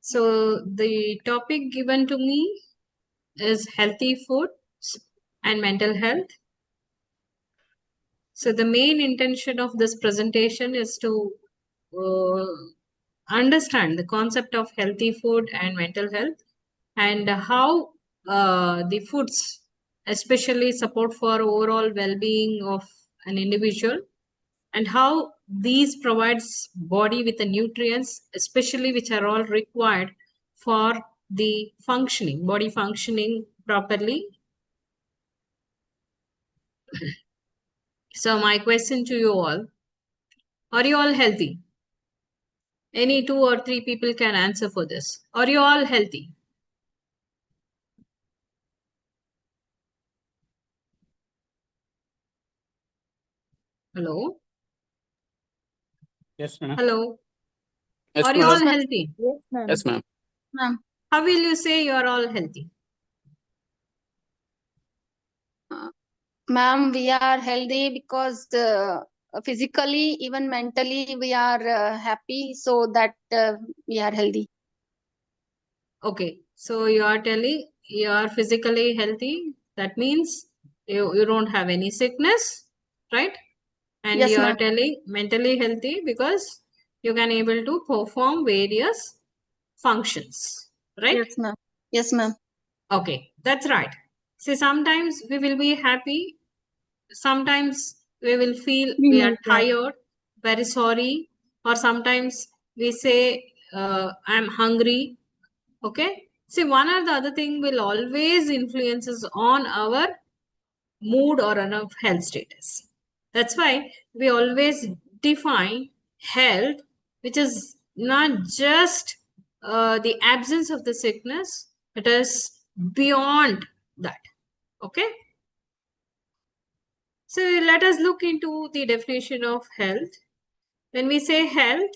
So the topic given to me is healthy foods and mental health. So the main intention of this presentation is to understand the concept of healthy food and mental health, and how the foods especially support for overall well-being of an individual, and how these provides body with the nutrients especially which are all required for the functioning body functioning properly. So my question to you all, are you all healthy? Any 2 or 3 people can answer for this. Are you all healthy? Hello? Yes, ma'am. Hello? Yes, Are you all healthy? Yes, ma'am. Yes, ma'am. Ma'am. How will you say you are all healthy? Ma'am, we are healthy because physically, even mentally, we are happy, so that we are healthy. Okay, so you are telling you are physically healthy. That means you don't have any sickness, right? And Yes, you are ma'am. telling mentally healthy because you can able to perform various functions, right? Yes, ma'am. Yes, ma'am. Okay, that's right. See, sometimes we will be happy. Sometimes we will feel we are tired, very sorry, or sometimes we say, I'm hungry. Okay. See, one or the other thing will always influences on our mood or on our health status. That's why we always define health, which is not just the absence of the sickness, it is beyond that. Okay. So let us look into the definition of health. When we say health,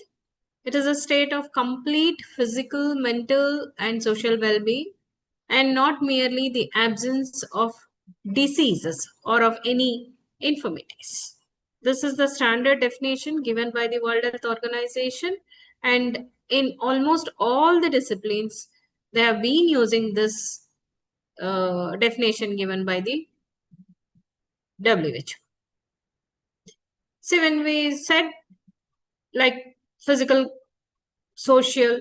it is a state of complete physical, mental, and social well-being, and not merely the absence of diseases or of any infirmities. This is the standard definition given by the World Health Organization, and in almost all the disciplines, they have been using this definition given by the WHO. See, when we said like physical, social,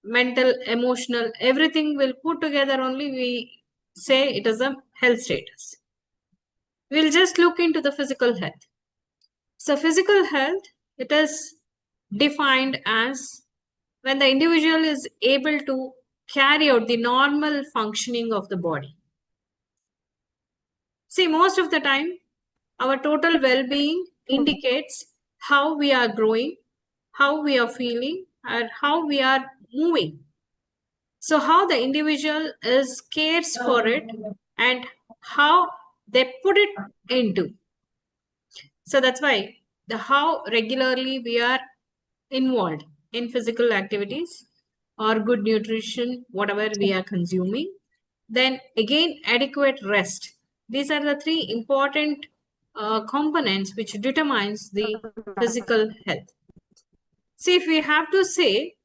mental, emotional, everything will put together only, we say it is a health status. We'll just look into the physical health. So physical health, it is defined as when the individual is able to carry out the normal functioning of the body. See, most of the time, our total well-being indicates how we are growing, how we are feeling, and how we are moving. So how the individual is cares for it and how they put it into. So that's why the how regularly we are involved in physical activities or good nutrition, whatever we are consuming. Then again, adequate rest. These are the 3 important components which determines the physical health. See, if we have to say,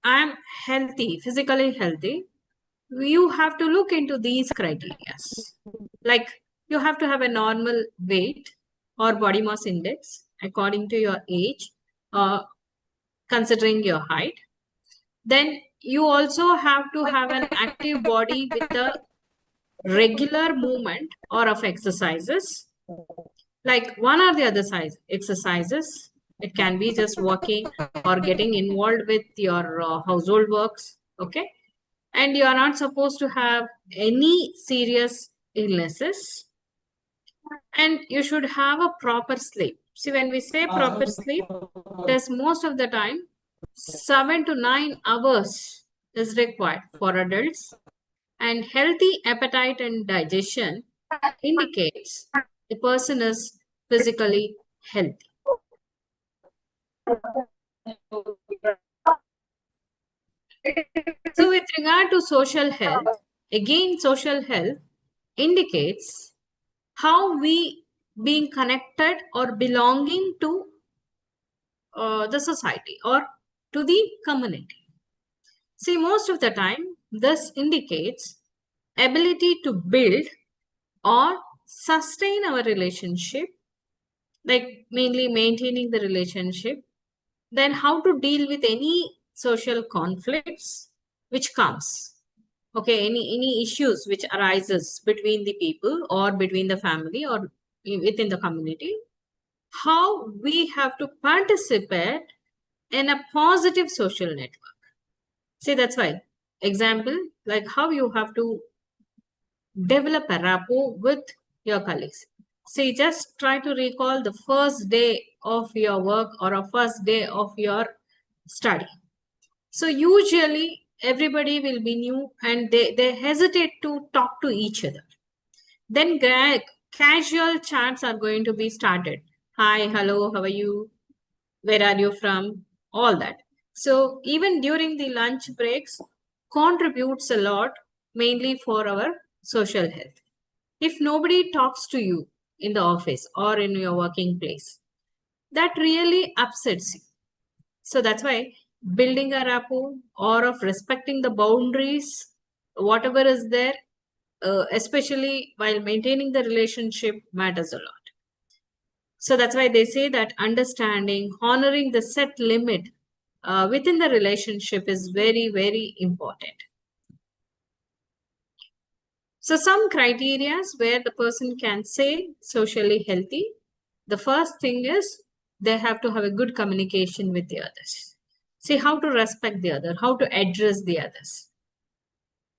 I'm healthy, physically healthy, you have to look into these criteria. Like you have to have a normal weight or body mass index according to your age, considering your height. Then you also have to have an active body with a regular movement or of exercises, like one or the other size exercises. It can be just walking or getting involved with your household works. Okay. And you are not supposed to have any serious illnesses, and you should have a proper sleep. See, when we say proper sleep, there's most of the time 7 to 9 hours is required for adults, and healthy appetite and digestion indicates the person is physically healthy. So with regard to social health, again, social health indicates how we being connected or belonging to the society or to the community. See, most of the time, this indicates ability to build or sustain our relationship, like mainly maintaining the relationship, then how to deal with any social conflicts which comes, okay, any issues which arises between the people or between the family or within the community, how we have to participate in a positive social network. See, that's why example, like how you have to develop a rapport with your colleagues. See, just try to recall the first day of your work or a first day of your study. So usually everybody will be new and they hesitate to talk to each other. Then casual chats are going to be started. Hi, hello, how are you? Where are you from? All that. So even during the lunch breaks contributes a lot, mainly for our social health. If nobody talks to you in the office or in your working place, that really upsets you. So that's why building a rapport or of respecting the boundaries, whatever is there, especially while maintaining the relationship, matters a lot. So that's why they say that understanding, honoring the set limit within the relationship is very, very important. So some criteria where the person can say socially healthy. The first thing is they have to have a good communication with the others. See how to respect the other, how to address the others.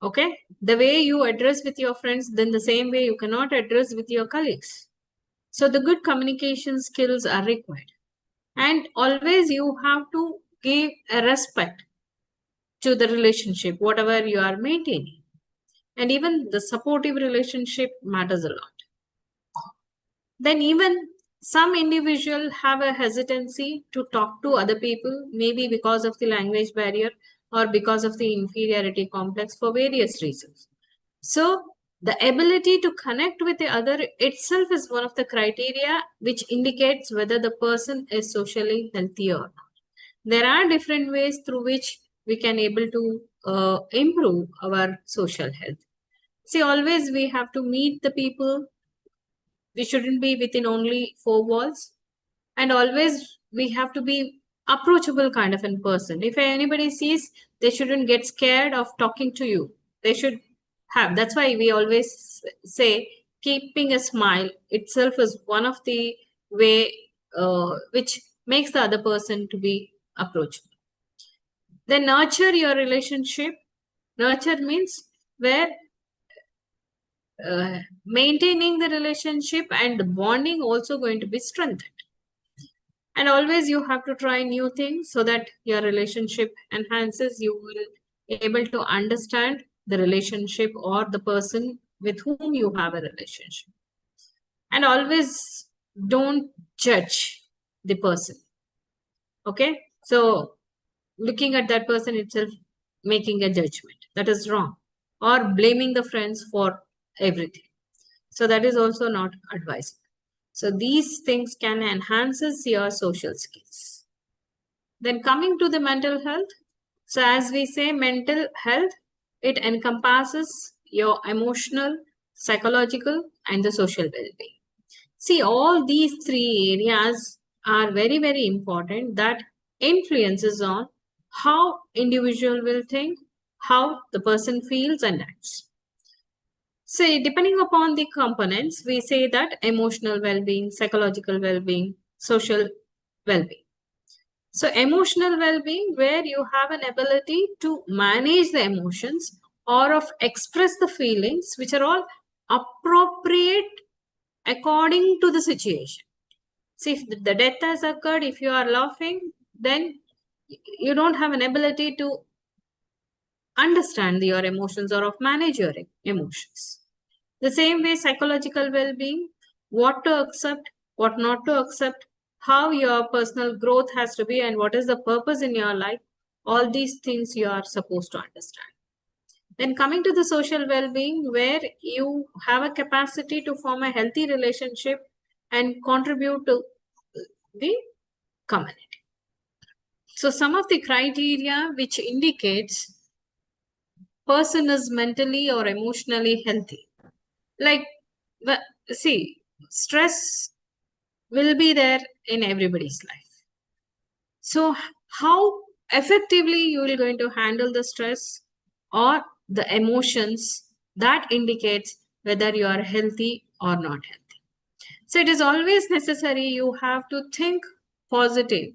Okay, the way you address with your friends, then the same way you cannot address with your colleagues. So the good communication skills are required. And always you have to give a respect to the relationship, whatever you are maintaining. And even the supportive relationship matters a lot. Then even some individual have a hesitancy to talk to other people, maybe because of the language barrier or because of the inferiority complex for various reasons. So the ability to connect with the other itself is one of the criteria which indicates whether the person is socially healthy or not. There are different ways through which we can able to improve our social health. See, always we have to meet the people. We shouldn't be within only four walls. And always we have to be approachable kind of in person. If anybody sees, they shouldn't get scared of talking to you. They should have. That's why we always say keeping a smile itself is one of the way which makes the other person to be approachable. Then nurture your relationship. Nurture means where maintaining the relationship and the bonding also going to be strengthened. And always you have to try new things so that your relationship enhances. You will able to understand the relationship or the person with whom you have a relationship. And always don't judge the person. Okay, so looking at that person itself, making a judgment, that is wrong, or blaming the friends for everything. So that is also not advisable. So these things can enhances your social skills. Then coming to the mental health. So as we say, mental health, it encompasses your emotional, psychological, and the social well-being. See, all these three areas are very, very important that influences on how individual will think, how the person feels and acts. So depending upon the components, we say that emotional well-being, psychological well-being, social well-being. So emotional well-being, where you have an ability to manage the emotions or of express the feelings which are all appropriate according to the situation. See, if the death has occurred, if you are laughing, then you don't have an ability to understand your emotions or of manage your emotions. The same way, psychological well-being, what to accept, what not to accept, how your personal growth has to be, and what is the purpose in your life. All these things you are supposed to understand. Then coming to the social well-being, where you have a capacity to form a healthy relationship and contribute to the community. So some of the criteria which indicates person is mentally or emotionally healthy. Like, see, stress will be there in everybody's life. So how effectively you will going to handle the stress or the emotions, that indicates whether you are healthy or not healthy. So it is always necessary you have to think positive.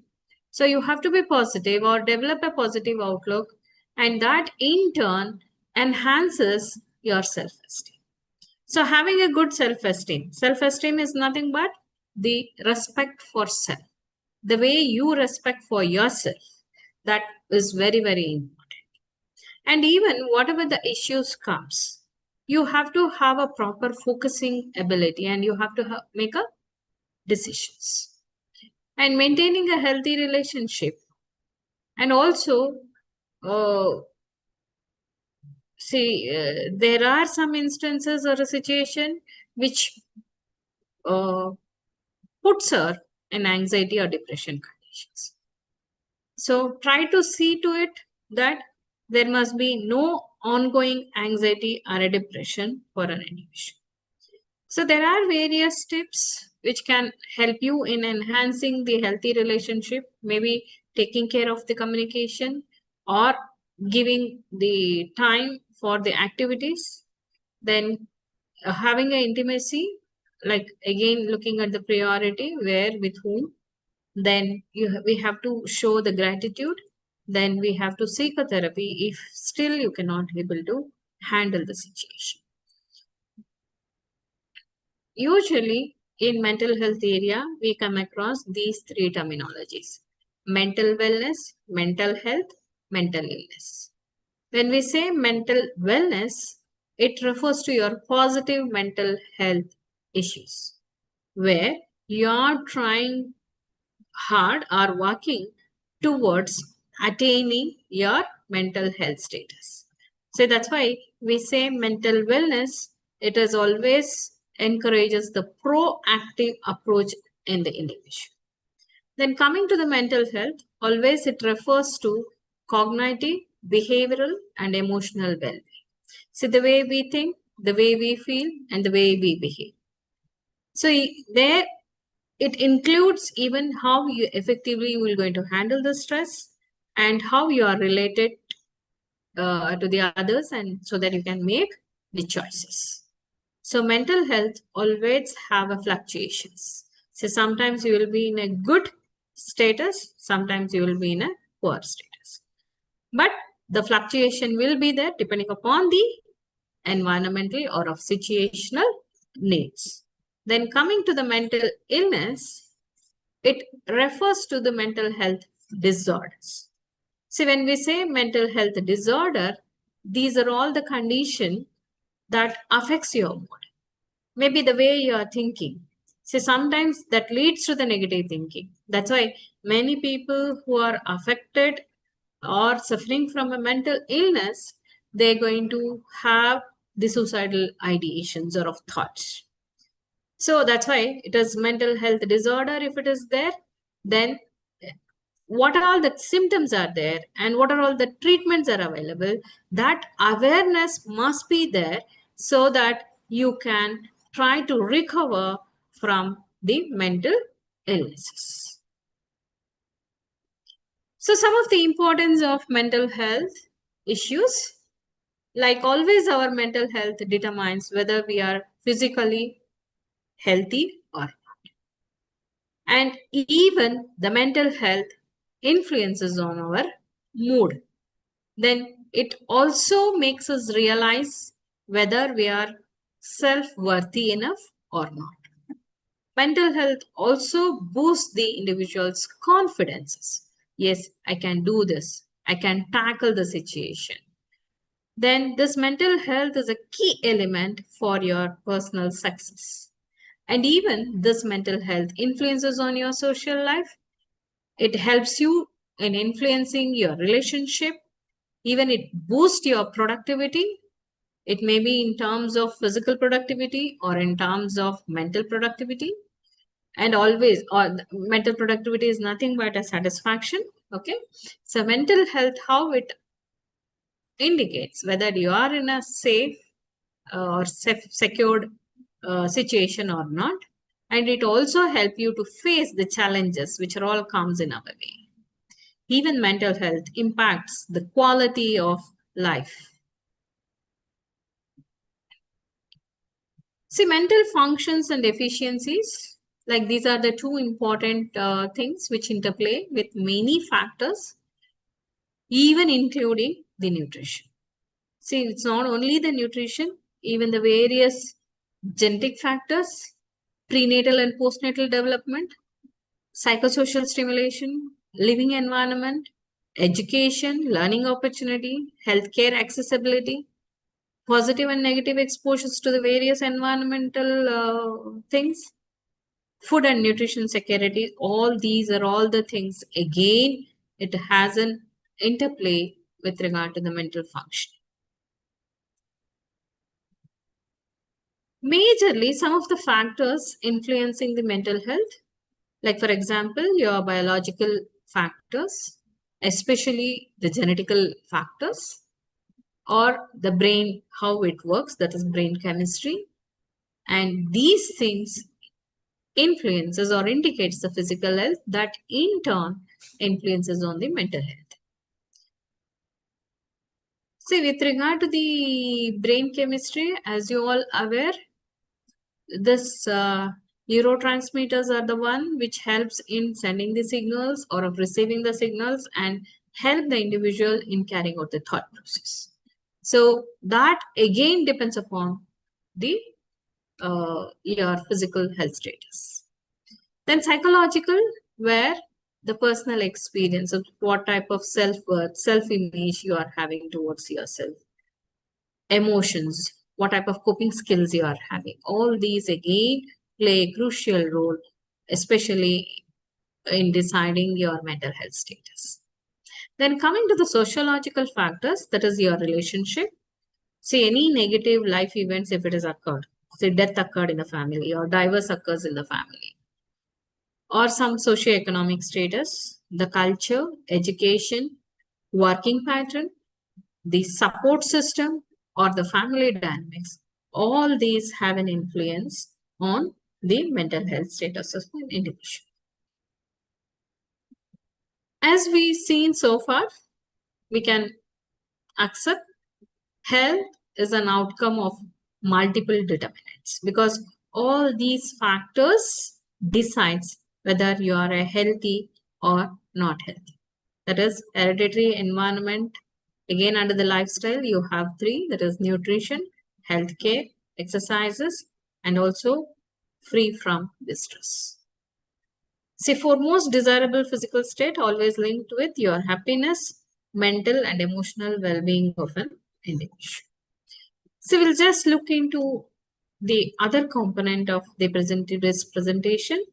So you have to be positive or develop a positive outlook, and that in turn enhances your self-esteem. So having a good self-esteem is nothing but the respect for self. The way you respect for yourself, that is very, very important. And even whatever the issues comes, you have to have a proper focusing ability, and you have to make a decisions, and maintaining a healthy relationship. And also, uh, there are some instances or a situation which puts her in anxiety or depression conditions. So try to see to it that there must be no ongoing anxiety or a depression for an individual. So there are various tips which can help you in enhancing the healthy relationship, maybe taking care of the communication or giving the time for the activities, then having an intimacy, like again looking at the priority, where, with whom, then we have to show the gratitude, then we have to seek a therapy if still you cannot able to handle the situation. Usually in mental health area, we come across these three terminologies: mental wellness, mental health, mental illness. When we say mental wellness, it refers to your positive mental health issues, where you are trying hard or working towards attaining your mental health status. So that's why we say mental wellness, it is always encourages the proactive approach in the individual. Then coming to the mental health, always it refers to cognitive, behavioral, and emotional well-being. So the way we think, the way we feel, and the way we behave. So there it includes even how you effectively will going to handle the stress, and how you are related to the others, and so that you can make the choices. So mental health always have a fluctuations. So sometimes you will be in a good status, sometimes you will be in a poor status. But the fluctuation will be there depending upon the environmental or of situational needs. Then coming to the mental illness, it refers to the mental health disorders. See, when we say mental health disorder, these are all the condition that affects your mood. Maybe the way you are thinking. See, sometimes that leads to the negative thinking. That's why many people who are affected or suffering from a mental illness, they're going to have the suicidal ideations or of thoughts. So that's why it is mental health disorder. If it is there, then what are all the symptoms are there and what are all the treatments are available, that awareness must be there, so that you can try to recover from the mental illnesses. So some of the importance of mental health issues, like always our mental health determines whether we are physically healthy or not. And even the mental health influences on our mood. Then it also makes us realize whether we are self-worthy enough or not. Mental health also boosts the individual's confidences. Yes, I can do this. I can tackle the situation. Then this mental health is a key element for your personal success. And even this mental health influences on your social life. It helps you in influencing your relationship. Even it boosts your productivity. It may be in terms of physical productivity or in terms of mental productivity. And always, or mental productivity is nothing but a satisfaction. Okay. So mental health, how it indicates whether you are in a safe or secured situation or not. And it also help you to face the challenges which are all comes in our way. Even mental health impacts the quality of life. See, mental functions and efficiencies, like these are the two important things which interplay with many factors, even including the nutrition. See, it's not only the nutrition, even the various genetic factors, prenatal and postnatal development, psychosocial stimulation, living environment, education, learning opportunity, healthcare accessibility, positive and negative exposures to the various environmental things, food and nutrition security. All these are all the things. Again, it has an interplay with regard to the mental function. Majorly, some of the factors influencing the mental health, like for example, your biological factors, especially the genetical factors, or the brain, how it works, that is brain chemistry. And these things influences or indicates the physical health that in turn influences on the mental health. See, with regard to the brain chemistry, as you all aware, this neurotransmitters are the one which helps in sending the signals or of receiving the signals and help the individual in carrying out the thought process. So that again depends upon the your physical health status. Then psychological, where the personal experience of what type of self-worth, self-image you are having towards yourself, emotions, what type of coping skills you are having. All these again play a crucial role, especially in deciding your mental health status. Then coming to the sociological factors, that is your relationship. See, any negative life events, if it has occurred, say death occurred in the family or divorce occurs in the family, or some socioeconomic status, the culture, education, working pattern, the support system, or the family dynamics, all these have an influence on the mental health status of an individual. As we've seen so far, we can accept health is an outcome of multiple determinants because all these factors decides whether you are a healthy or not healthy. That is hereditary, environment. Again, under the lifestyle, you have three, that is nutrition, healthcare, exercises, and also free from distress. See, for most desirable physical state, always linked with your happiness, mental and emotional well-being of an individual. So we'll just look into the other component of the presentation,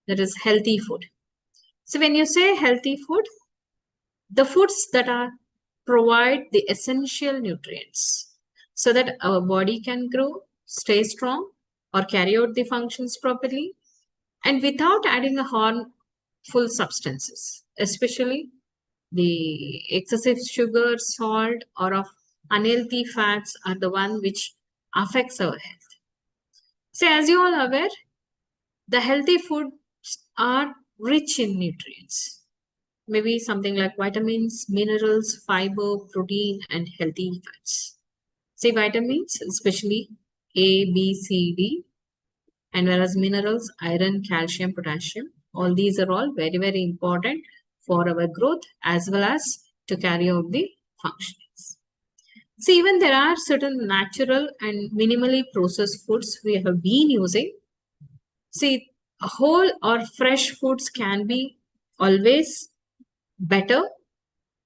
that is healthy food. So when you say healthy food, the foods that are provide the essential nutrients so that our body can grow, stay strong, or carry out the functions properly, and without adding a harmful substances, especially the excessive sugar, salt, or of unhealthy fats are the one which affects our health. So as you all are aware, the healthy foods are rich in nutrients. Maybe something like vitamins, minerals, fiber, protein, and healthy fats. Say vitamins, especially A, B, C, D, and whereas minerals, iron, calcium, potassium, all these are all very, very important for our growth as well as to carry out the functions. See, even there are certain natural and minimally processed foods we have been using. See, whole or fresh foods can be always better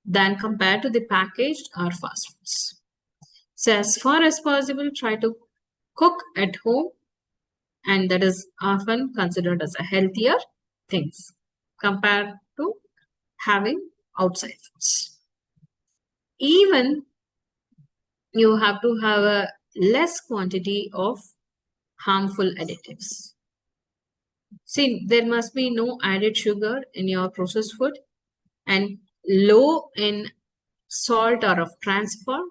than compared to the packaged or fast foods. So as far as possible, try to cook at home, and that is often considered as a healthier things compared to having outside foods. Even you have to have a less quantity of harmful additives. See, there must be no added sugar in your processed food. and low in salt or of transport,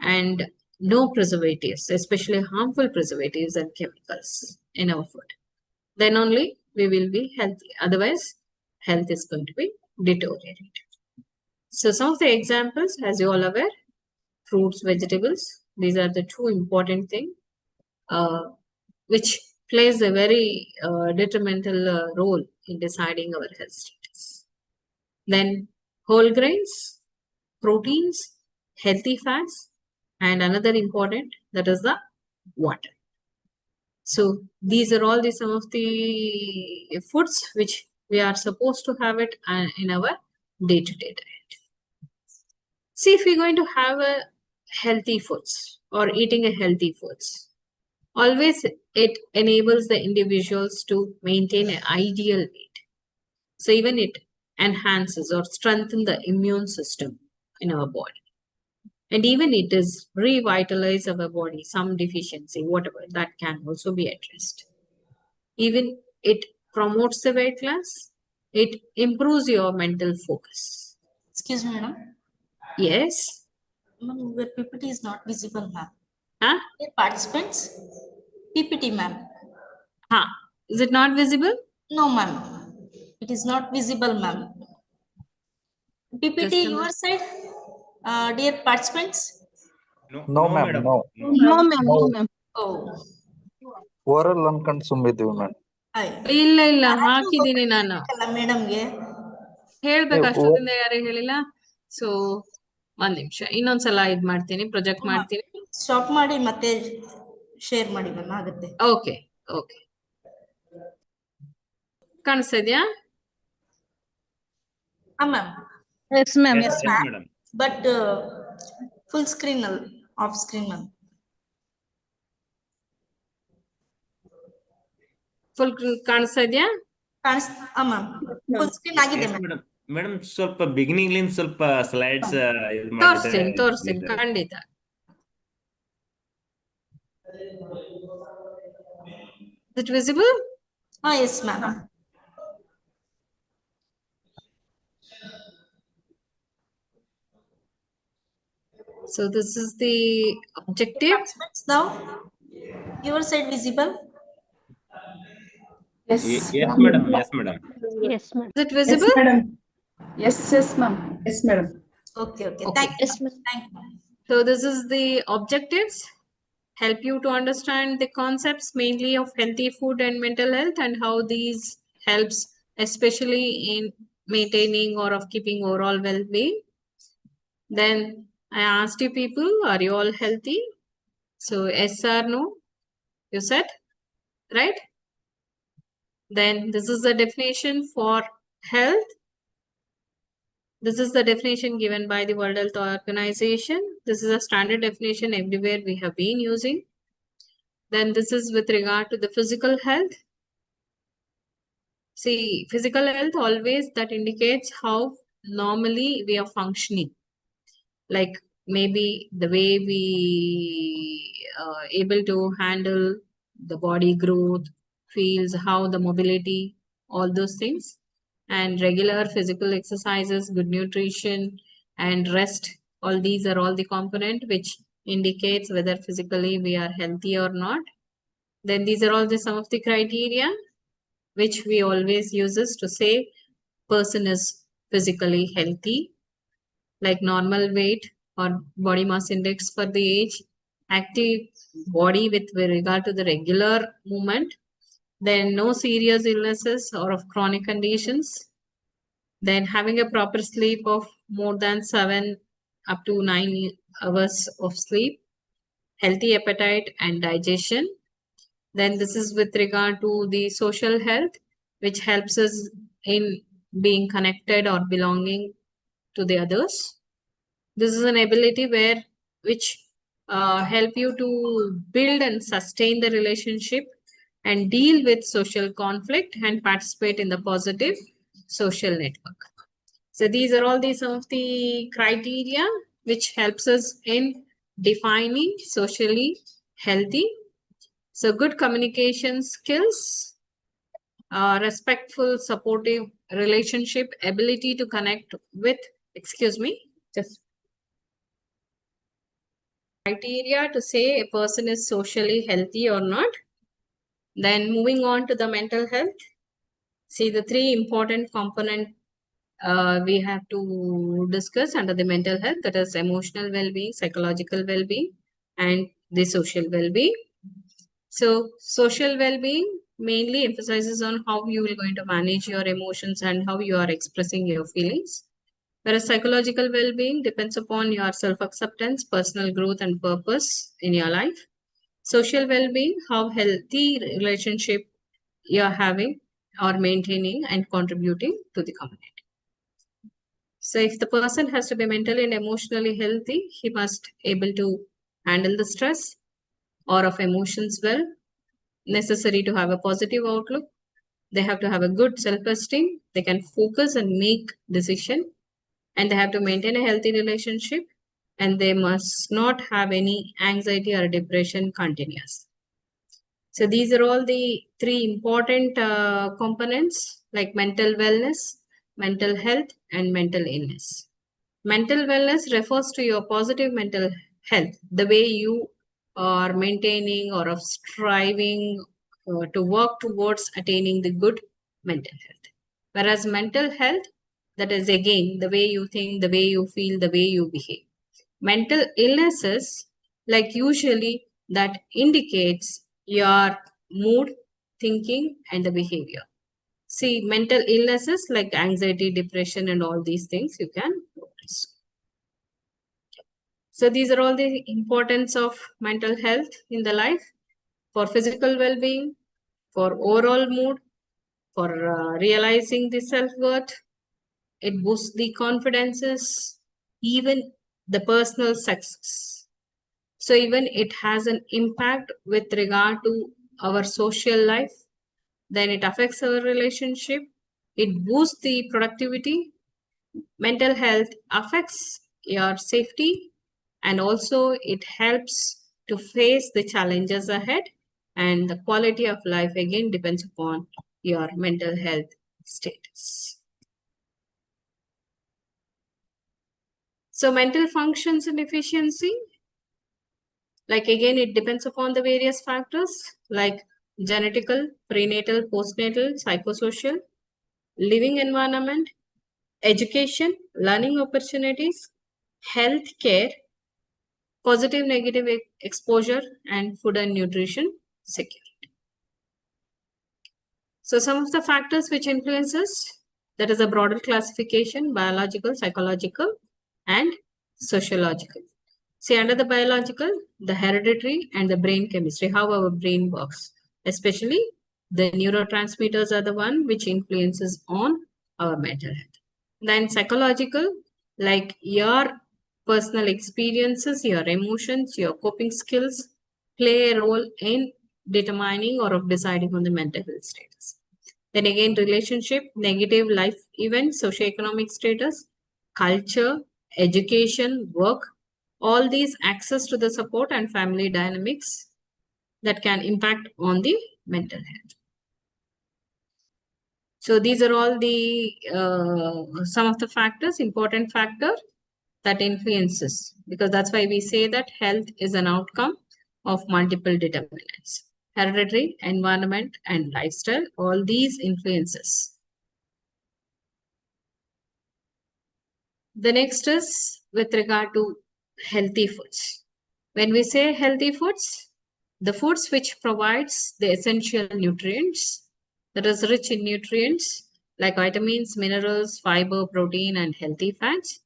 and no preservatives, especially harmful preservatives and chemicals in our food. Then only we will be healthy. Otherwise, health is going to be deteriorated. So some of the examples, as you all aware, fruits, vegetables, these are the two important things which plays a very detrimental role in deciding our health status. Then whole grains, proteins, healthy fats, and another important, that is the water. So these are all some of the foods which we are supposed to have it in our day-to-day diet. See, if we're going to have a healthy foods or eating a healthy foods, always it enables the individuals to maintain an ideal weight. So even it enhances or strengthens the immune system in our body. And even it is revitalize our body, some deficiency, whatever, that can also be addressed. Even it promotes the weight loss, it improves your mental focus. Excuse me, madam. Yes. Ma'am, the PPT is not visible, ma'am. Huh? Dear participants, PPT, ma'am. Huh. Is it not visible? No, ma'am. It is not visible, ma'am. PPT, your side, dear participants. No, ma'am. No. No, ma'am. No, ma'am. Oh, Oral ಅನ್ಕೊಂಡು ಸುಮ್ಮಿದ್ದೀವಿ ma'am. ಇಲ್ಲ ಹಾಕಿದ್ದೀನಿ ನಾನು. ಮೇಡಮ್ಗೆ ಹೇಳ್ಬೇಕು ಅಷ್ಟೊಂದಿಂದ ಯಾರು ಹೇಳಿಲ್ಲ. So ಒಂದ್ ನಿಮಿಷ ಇನ್ನೊಂದ್ಸಲ ಇದ್ ಮಾಡ್ತೀನಿ, ಪ್ರೊಜೆಕ್ಟ್ ಮಾಡ್ತೀನಿ. ಸ್ಟಾಪ್ ಮಾಡಿ ಮತ್ತೆ ಶೇರ್ ಮಾಡಿ ಮ್ಯಾಮ್, ಆಗುತ್ತೆ. ಓಕೆ ಓಕೆ, ಕಾಣಿಸ್ತಾ ಇದೆಯಾ? Ma'am. Yes, ma'am. Yes, madam. But full screen, off screen, ma'am. Full ಕಾಣಿಸ್ತಾ ಇದೆಯಾ? ಮ್ಯಾಮ್ ಫುಲ್ ಸ್ಕ್ರೀನ್ ಆಗಿದೆ ಮೇಡಮ್. ಮೇಡಮ್ ಸ್ವಲ್ಪ ಬಿಗಿನಿಂಗ್ ಲಿಂದ ಸ್ವಲ್ಪ ಸ್ಲೈಡ್ಸ್ ತೋರಿಸ್ತೀನಿ ಖಂಡಿತ. Is it visible? Yes, ma'am. So this is the objective. Now, your side visible? Yes, madam. Yes, madam. Yes, ma'am. Is it visible? Yes, madam. Yes, ma'am. Yes, madam. Okay. Thank you. Thank you. So this is the objectives. Help you to understand the concepts mainly of healthy food and mental health, and how these helps especially in maintaining or of keeping overall well-being. Then I asked you people, are you all healthy? So yes or no, you said, right? Then this is the definition for health. This is the definition given by the World Health Organization. This is a standard definition everywhere we have been using. Then this is with regard to the physical health. See, physical health always that indicates how normally we are functioning. Like maybe the way we able to handle the body growth, feels, how the mobility, all those things. And regular physical exercises, good nutrition, and rest. All these are all the component which indicates whether physically we are healthy or not. Then these are all some of the criteria which we always uses to say person is physically healthy, like normal weight or body mass index for the age, active body with regard to the regular movement, then no serious illnesses or of chronic conditions, then having a proper sleep of more than 7 up to 9 hours of sleep, healthy appetite and digestion. Then this is with regard to the social health, which helps us in being connected or belonging to the others. This is an ability which help you to build and sustain the relationship and deal with social conflict and participate in the positive social network. So these are all some of the criteria which helps us in defining socially healthy. So good communication skills, respectful, supportive relationship, ability to connect with, just criteria to say a person is socially healthy or not. Then moving on to the mental health. See the three important components we have to discuss under the mental health, that is emotional well-being, psychological well-being, and the social well-being. So social well-being mainly emphasizes on how you are going to manage your emotions and how you are expressing your feelings. Whereas psychological well-being depends upon your self-acceptance, personal growth, and purpose in your life. Social well-being, how healthy relationship you are having or maintaining and contributing to the community. So if the person has to be mentally and emotionally healthy, he must able to handle the stress or of emotions well, necessary to have a positive outlook. They have to have a good self-esteem. They can focus and make decision, and they have to maintain a healthy relationship, and they must not have any anxiety or depression continuous. So these are all the three important components like mental wellness, mental health, and mental illness. Mental wellness refers to your positive mental health, the way you are maintaining or of striving to work towards attaining the good mental health. Whereas mental health, that is again the way you think, the way you feel, the way you behave. Mental illnesses, like usually that indicates your mood, thinking, and the behavior. See, mental illnesses like anxiety, depression, and all these things you can notice. So these are all the importance of mental health in the life for physical well-being, for overall mood, for realizing the self-worth. It boosts the confidences, even the personal success. So even it has an impact with regard to our social life. Then it affects our relationship. It boosts the productivity. Mental health affects your safety, and also it helps to face the challenges ahead, and the quality of life again depends upon your mental health status. So mental functions and efficiency, like again it depends upon the various factors like genetical, prenatal, postnatal, psychosocial, living environment, education, learning opportunities, health care, positive negative exposure, and food and nutrition security. So some of the factors which influences, that is a broader classification: biological, psychological, and sociological. See, under the biological, the hereditary and the brain chemistry, how our brain works, especially the neurotransmitters are the one which influences on our mental health. Then psychological, like your personal experiences, your emotions, your coping skills play a role in determining or of deciding on the mental health status. Then again, relationship, negative life events, socioeconomic status, culture, education, work, all these access to the support and family dynamics that can impact on the mental health. So these are all the some of the factors, important factor that influences, because that's why we say that health is an outcome of multiple determinants: hereditary, environment, and lifestyle. All these influences. The next is with regard to healthy foods. When we say healthy foods, the foods which provides the essential nutrients, that is rich in nutrients like vitamins, minerals, fiber, protein, and healthy fats,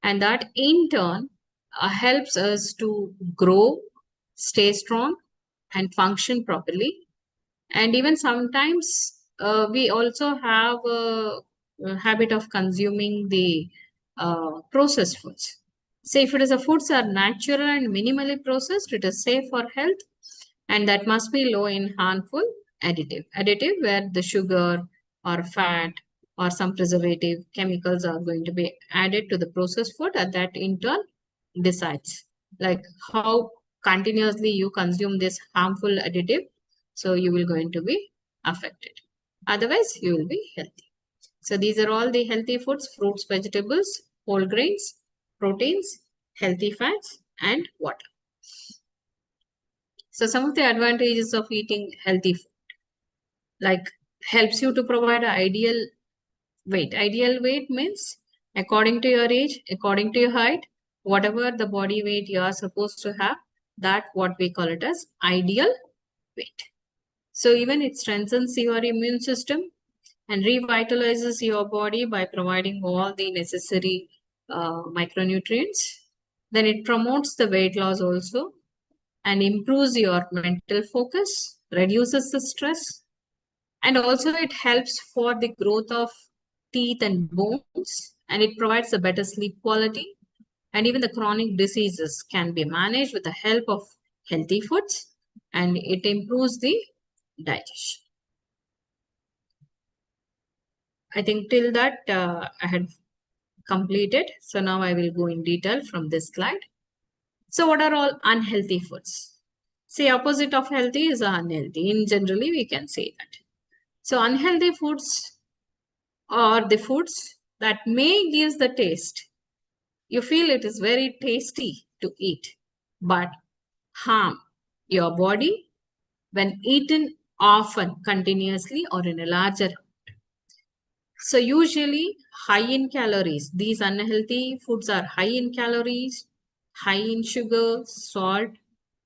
and that in turn helps us to grow, stay strong, and function properly. And even sometimes we also have a habit of consuming the processed foods. Say if it is a foods are natural and minimally processed, it is safe for health, and that must be low in harmful additive where the sugar or fat or some preservative chemicals are going to be added to the processed food, and that in turn decides like how continuously you consume this harmful additive, so you will going to be affected. Otherwise, you will be healthy. So these are all the healthy foods: fruits, vegetables, whole grains, proteins, healthy fats, and water. So some of the advantages of eating healthy food, like helps you to provide an ideal weight. Ideal weight means according to your age, according to your height, whatever the body weight you are supposed to have, that what we call it as ideal weight. So even it strengthens your immune system and revitalizes your body by providing all the necessary micronutrients. Then it promotes the weight loss also and improves your mental focus, reduces the stress, and also it helps for the growth of teeth and bones, and it provides a better sleep quality. And even the chronic diseases can be managed with the help of healthy foods, and it improves the digestion. I think till that I had completed. So now I will go in detail from this slide. So what are all unhealthy foods? See, opposite of healthy is unhealthy. In generally, we can say that. So unhealthy foods are the foods that may give the taste. You feel it is very tasty to eat, but harm your body when eaten often, continuously, or in a larger amount. So usually high in calories. These unhealthy foods are high in calories, high in sugar, salt,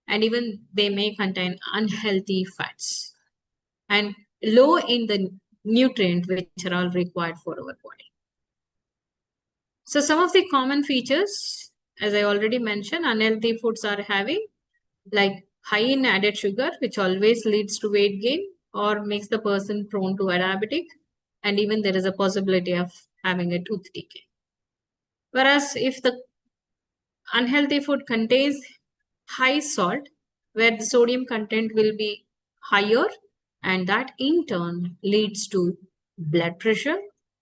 and even they may contain unhealthy fats and low in the nutrient which are all required for our body. So some of the common features, as I already mentioned, unhealthy foods are having like high in added sugar, which always leads to weight gain or makes the person prone to a diabetic, and even there is a possibility of having a tooth decay. Whereas if the unhealthy food contains high salt, where the sodium content will be higher, and that in turn leads to blood pressure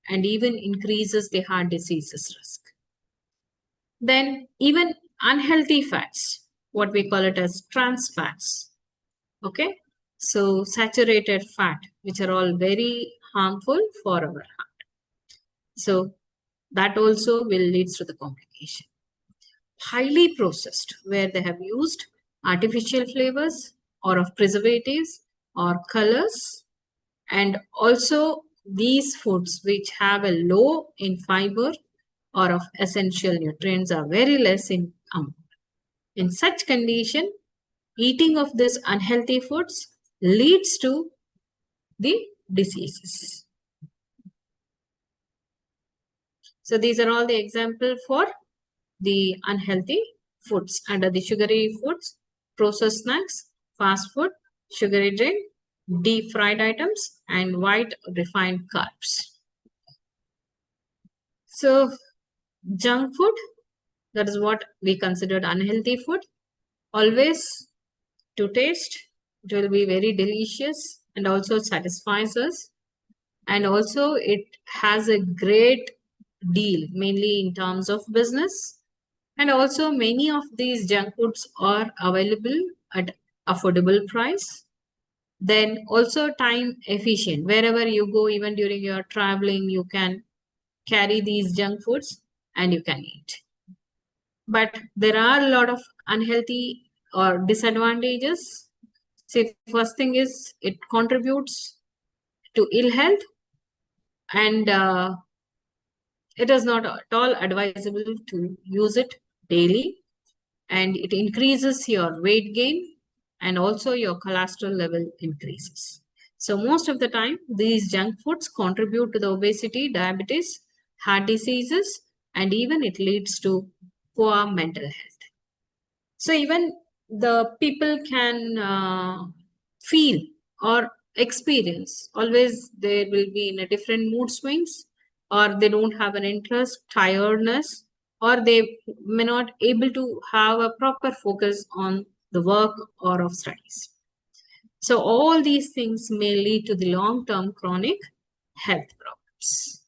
and even increases the heart diseases risk. Then even unhealthy fats, what we call it as trans fats. Okay, so saturated fat, which are all very harmful for our heart. So that also will lead to the complication. Highly processed, where they have used artificial flavors or of preservatives or colors, and also these foods which have a low in fiber or of essential nutrients are very less in amount. In such condition, eating of these unhealthy foods leads to the diseases. So these are all the examples for the unhealthy foods under the sugary foods, processed snacks, fast food, sugary drink, deep fried items, and white refined carbs. So junk food, that is what we considered unhealthy food. Always to taste, it will be very delicious and also satisfies us. And also it has a great deal, mainly in terms of business. And also many of these junk foods are available at affordable price. Then also time efficient. Wherever you go, even during your traveling, you can carry these junk foods and you can eat. But there are a lot of unhealthy or disadvantages. See, first thing is it contributes to ill health, and it is not at all advisable to use it daily, and it increases your weight gain and also your cholesterol level increases. So most of the time, these junk foods contribute to the obesity, diabetes, heart diseases, and even it leads to poor mental health. So even the people can feel or experience, always they will be in a different mood swings, or they don't have an interest, tiredness, or they may not able to have a proper focus on the work or of studies. So all these things may lead to the long-term chronic health problems.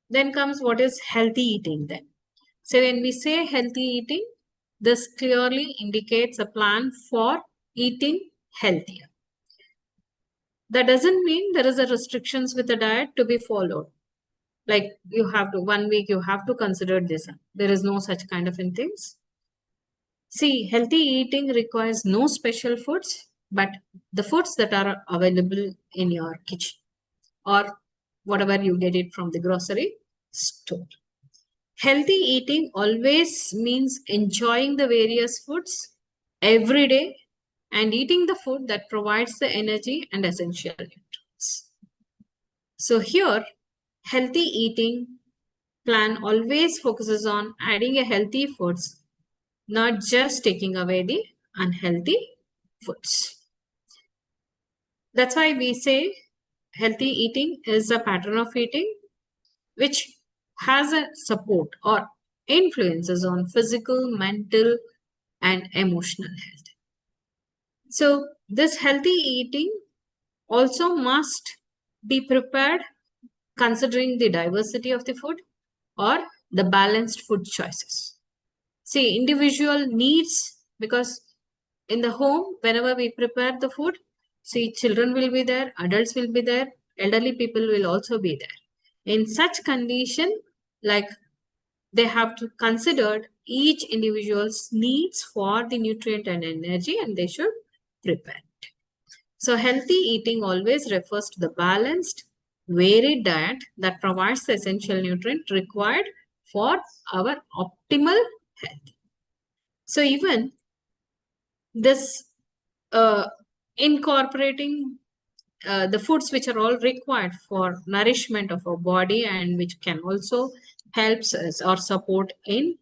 Then comes what is healthy eating then. So when we say healthy eating, this clearly indicates a plan for eating healthier. That doesn't mean there is a restrictions with the diet to be followed. Like you have to 1 week, you have to consider this. There is no such kind of things. See, healthy eating requires no special foods, but the foods that are available in your kitchen or whatever you get it from the grocery store. Healthy eating always means enjoying the various foods every day and eating the food that provides the energy and essential nutrients. So here, healthy eating plan always focuses on adding a healthy foods, not just taking away the unhealthy foods. That's why we say healthy eating is a pattern of eating which has a support or influences on physical, mental, and emotional health. So this healthy eating also must be prepared considering the diversity of the food or the balanced food choices. See, individual needs, because in the home, whenever we prepare the food, see, children will be there, adults will be there, elderly people will also be there. In such condition, like they have to consider each individual's needs for the nutrient and energy, and they should prepare it. So healthy eating always refers to the balanced, varied diet that provides the essential nutrient required for our optimal health. So even this incorporating the foods which are all required for nourishment of our body and which can also helps us or support in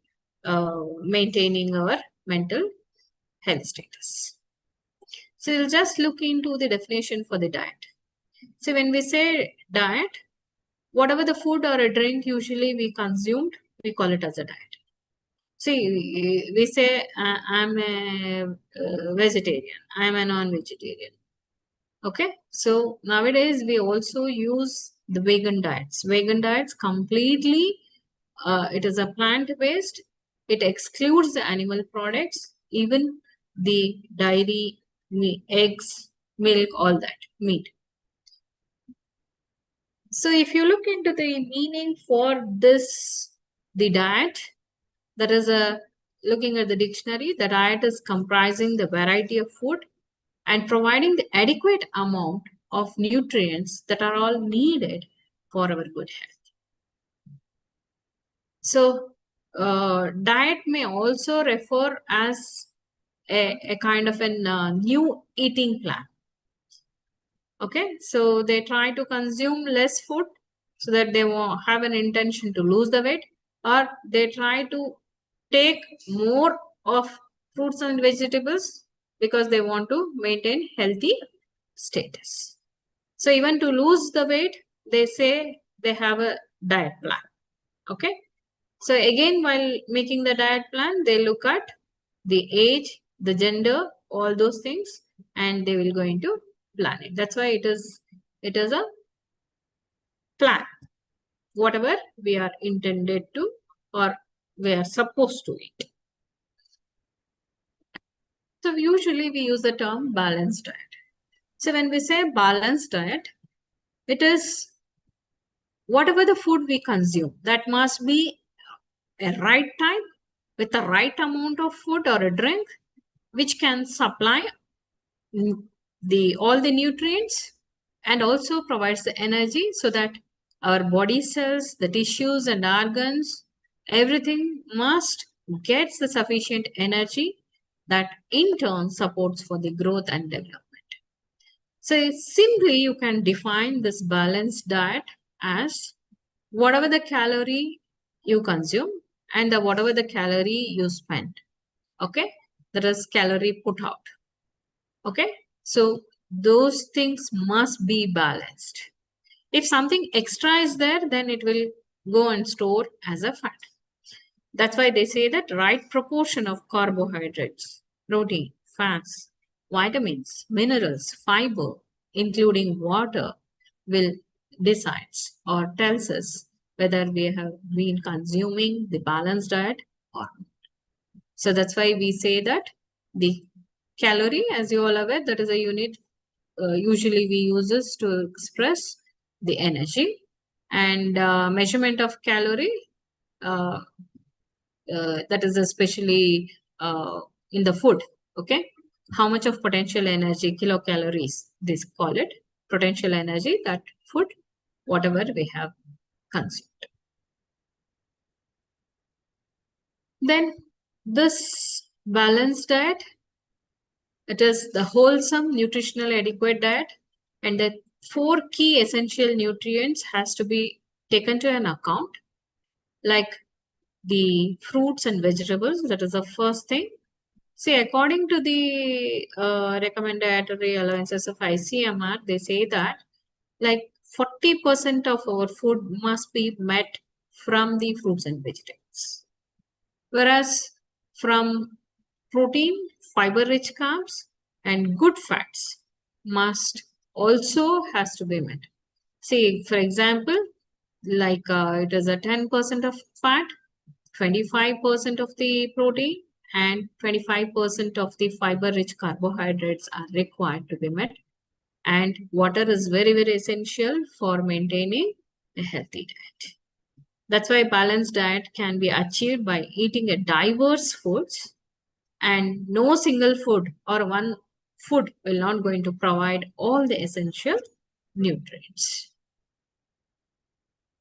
maintaining our mental health status. So we'll just look into the definition for the diet. So when we say diet, whatever the food or a drink usually we consumed, we call it as a diet. See, we say I'm a vegetarian, I'm a non-vegetarian. Okay, so nowadays we also use the vegan diets. Vegan diets completely, it is a plant-based. It excludes the animal products, even the dairy, eggs, milk, all that, meat. So if you look into the meaning for this, the diet, that is looking at the dictionary, the diet is comprising the variety of food and providing the adequate amount of nutrients that are all needed for our good health. So diet may also refer as a kind of a new eating plan. Okay, so they try to consume less food so that they will have an intention to lose the weight, or they try to take more of fruits and vegetables because they want to maintain healthy status. So even to lose the weight, they say they have a diet plan. Okay. So again, while making the diet plan, they look at the age, the gender, all those things, and they will go into plan it. That's why it is a plan, whatever we are intended to or we are supposed to eat. So usually we use the term balanced diet. So when we say balanced diet, it is whatever the food we consume, that must be a right time with the right amount of food or a drink, which can supply all the nutrients and also provides the energy so that our body cells, the tissues and organs, everything must get the sufficient energy that in turn supports for the growth and development. So simply you can define this balanced diet as whatever the calorie you consume and whatever the calorie you spend. Okay, that is calorie put out. Okay, so those things must be balanced. If something extra is there, then it will go and store as a fat. That's why they say that right proportion of carbohydrates, protein, fats, vitamins, minerals, fiber, including water, will decides or tells us whether we have been consuming the balanced diet or not. So that's why we say that the calorie, as you all aware, that is a unit usually we use this to express the energy. And measurement of calorie, that is especially in the food. Okay, how much of potential energy, kilocalories, this call it, potential energy, that food, whatever we have consumed. Then this balanced diet, it is the wholesome, nutritional, adequate diet, and the 4 key essential nutrients has to be taken to an account, like the fruits and vegetables. That is the first thing. See, according to the recommended dietary allowances of ICMR, they say that like 40% of our food must be met from the fruits and vegetables. Whereas from protein, fiber-rich carbs, and good fats must also has to be met. See, for example, like it is a 10% of fat, 25% of the protein, and 25% of the fiber-rich carbohydrates are required to be met. And water is very, very essential for maintaining a healthy diet. That's why balanced diet can be achieved by eating a diverse foods, and no single food or one food will not going to provide all the essential nutrients.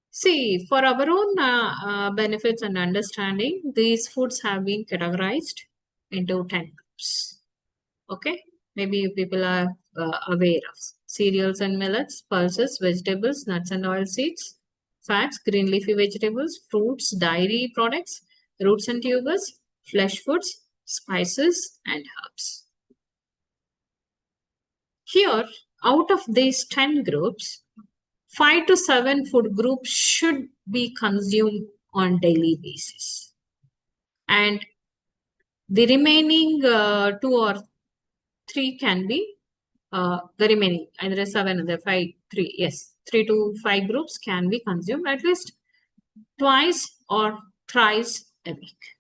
See, for our own benefits and understanding, these foods have been categorized into 10 groups. Okay, maybe you people are aware of cereals and millets, pulses, vegetables, nuts and oilseeds, fats, green leafy vegetables, fruits, dairy products, roots and tubers, flesh foods, spices, and herbs. Here, out of these 10 groups, 5 to 7 food groups should be consumed on daily basis. And the remaining 2 or 3 can be the remaining, either 7 or 5, 3, yes, 3 to 5 groups can be consumed at least twice or thrice a week.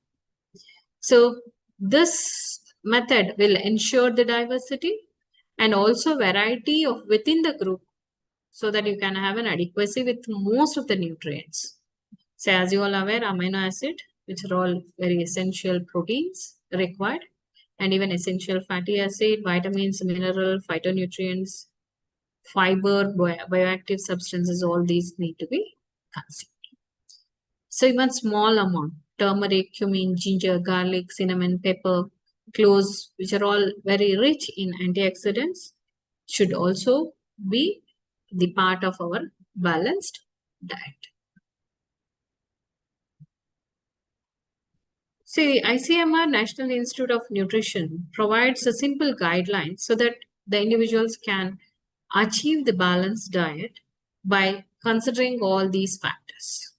So this method will ensure the diversity and also variety of within the group, so that you can have an adequacy with most of the nutrients. So as you all are aware, amino acid, which are all very essential proteins required, and even essential fatty acid, vitamins, mineral, phytonutrients, fiber, bioactive substances, all these need to be consumed. So even small amount, turmeric, cumin, ginger, garlic, cinnamon, pepper, cloves, which are all very rich in antioxidants, should also be the part of our balanced diet. See, ICMR, National Institute of Nutrition, provides a simple guideline so that the individuals can achieve the balanced diet by considering all these factors.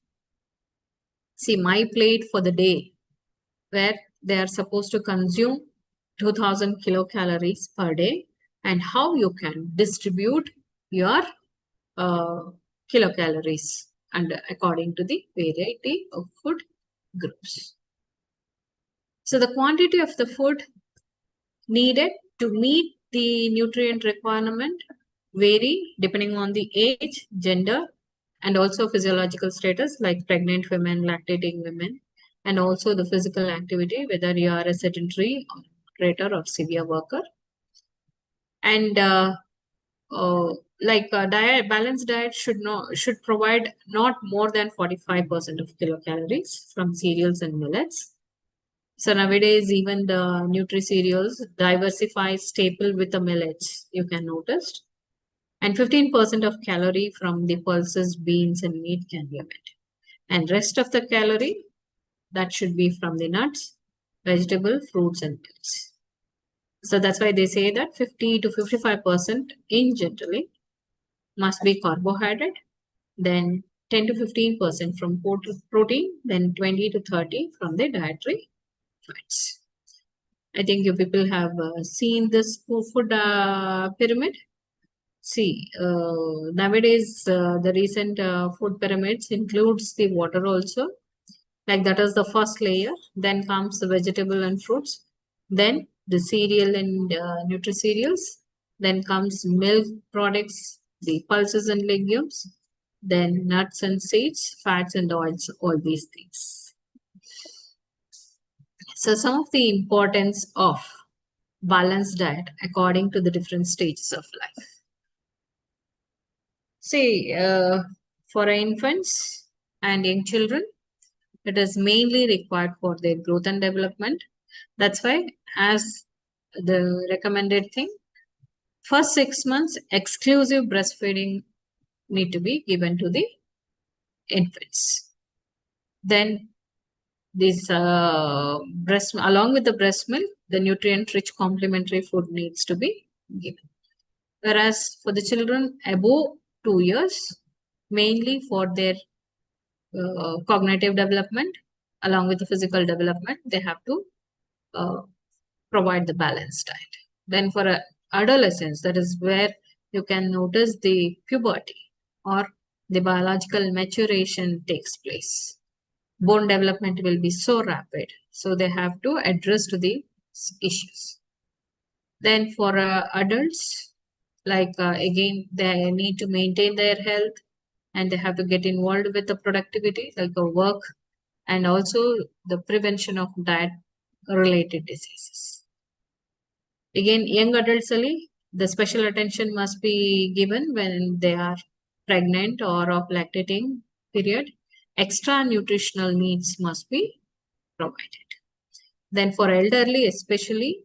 See, my plate for the day, where they are supposed to consume 2000 kilocalories per day, and how you can distribute your kilocalories and according to the variety of food groups. So the quantity of the food needed to meet the nutrient requirement vary depending on the age, gender, and also physiological status, like pregnant women, lactating women, and also the physical activity, whether you are a sedentary, operator, or severe worker. And balanced diet should provide not more than 45% of kilocalories from cereals and millets. So nowadays, even the nutri-cereals diversify staple with the millets, you can notice. And 15% of calorie from the pulses, beans, and meat can be met. And rest of the calorie, that should be from the nuts, vegetable, fruits, and meats. So that's why they say that 50 to 55% in generally must be carbohydrate, then 10 to 15% from protein, then 20 to 30 from the dietary fats. I think you people have seen this food pyramid. See, nowadays the recent food pyramids includes the water also. Like that is the first layer. Then comes the vegetable and fruits. Then the cereal and nutri-cereals. Then comes milk products, the pulses and legumes, then nuts and seeds, fats and oils, all these things. So some of the importance of balanced diet according to the different stages of life. See, for infants and young children, it is mainly required for their growth and development. That's why, as the recommended thing, first 6 months exclusive breastfeeding need to be given to the infants. Then this breast, along with the breast milk, the nutrient-rich complementary food needs to be given. Whereas for the children above 2 years, mainly for their cognitive development, along with the physical development, they have to provide the balanced diet. Then for adolescence, that is where you can notice the puberty or the biological maturation takes place. Bone development will be so rapid, so they have to address to the issues. Then for adults, like again, they need to maintain their health and they have to get involved with the productivity, like the work, and also the prevention of diet related diseases. Again, young adults, the special attention must be given when they are pregnant or of lactating period. Extra nutritional needs must be provided. Then for elderly, especially,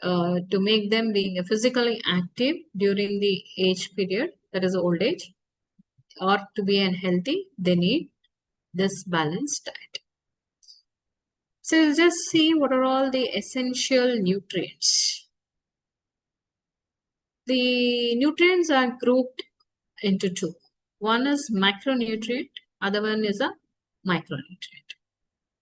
to make them being physically active during the age period, that is old age, or to be unhealthy, they need this balanced diet. So we'll just see what are all the essential nutrients. The nutrients are grouped into two. One is macronutrient, other one is a micronutrient.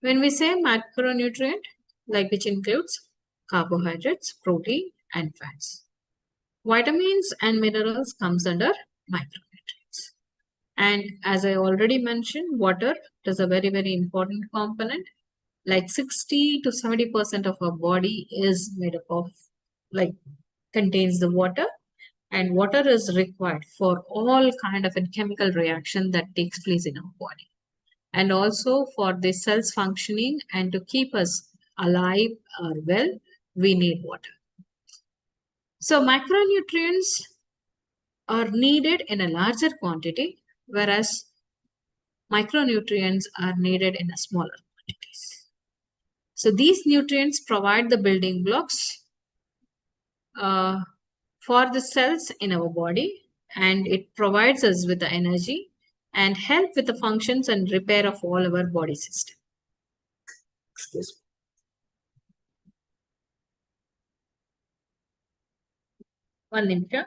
When we say macronutrient, like which includes carbohydrates, protein, and fats. Vitamins and minerals comes under micronutrients. And as I already mentioned, water is a very, very important component. Like 60 to 70% of our body is made up of, like, contains the water, and water is required for all kind of a chemical reaction that takes place in our body, and also for the cells functioning and to keep us alive or well, we need water. So macronutrients are needed in a larger quantity, whereas micronutrients are needed in a smaller quantities. So these nutrients provide the building blocks for the cells in our body, and it provides us with the energy and help with the functions and repair of all our body system. Excuse me. One minute.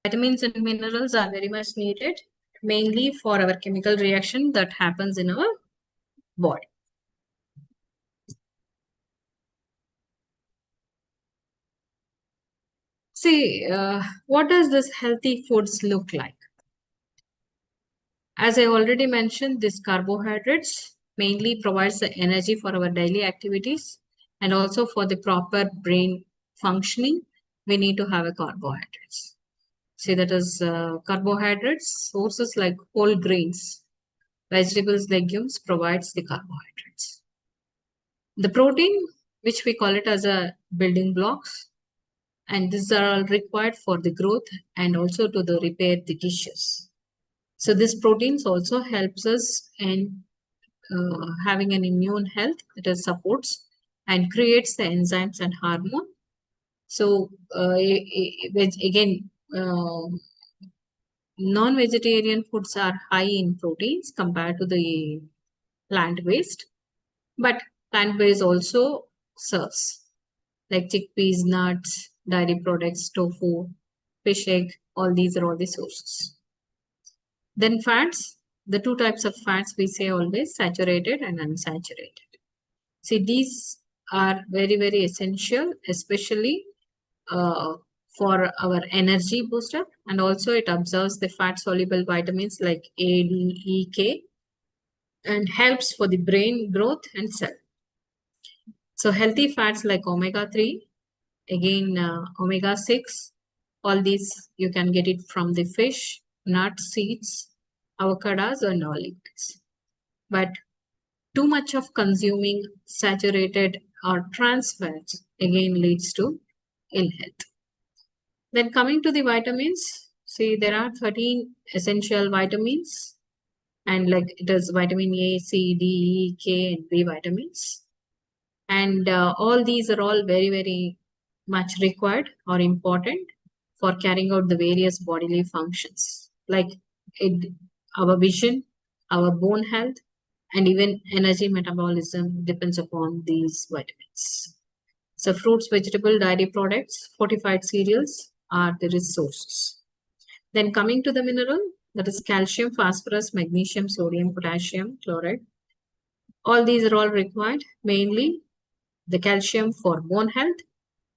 Vitamins and minerals are very much needed, mainly for our chemical reaction that happens in our body. See, what does this healthy foods look like? As I already mentioned, these carbohydrates mainly provides the energy for our daily activities, and also for the proper brain functioning, we need to have a carbohydrates. See, that is carbohydrates, sources like whole grains, vegetables, legumes provides the carbohydrates. The protein, which we call it as a building blocks, and these are all required for the growth and also to the repair the tissues. So this proteins also helps us in having an immune health that is supports and creates the enzymes and hormone. So again, non-vegetarian foods are high in proteins compared to the plant-based, but plant-based also serves like chickpeas, nuts, dairy products, tofu, fish egg, all these are all the sources. Then fats, the two types of fats we say always, saturated and unsaturated. See, these are very, very essential, especially for our energy booster, and also it absorbs the fat soluble vitamins like A, D, E, K, and helps for the brain growth and cell. So healthy fats like omega-3 Again, omega-6, all these you can get it from the fish, nuts, seeds, avocados, and olives. But too much of consuming saturated or trans fats again leads to ill health. Then coming to the vitamins, see there are 13 essential vitamins, and like it is vitamin A, C, D, E, K, and B vitamins. And all these are all very, very much required or important for carrying out the various bodily functions, like our vision, our bone health, and even energy metabolism depends upon these vitamins. So fruits, vegetable, dairy products, fortified cereals are the resources. Then coming to the mineral, that is calcium, phosphorus, magnesium, sodium, potassium, chloride. All these are all required, mainly the calcium for bone health,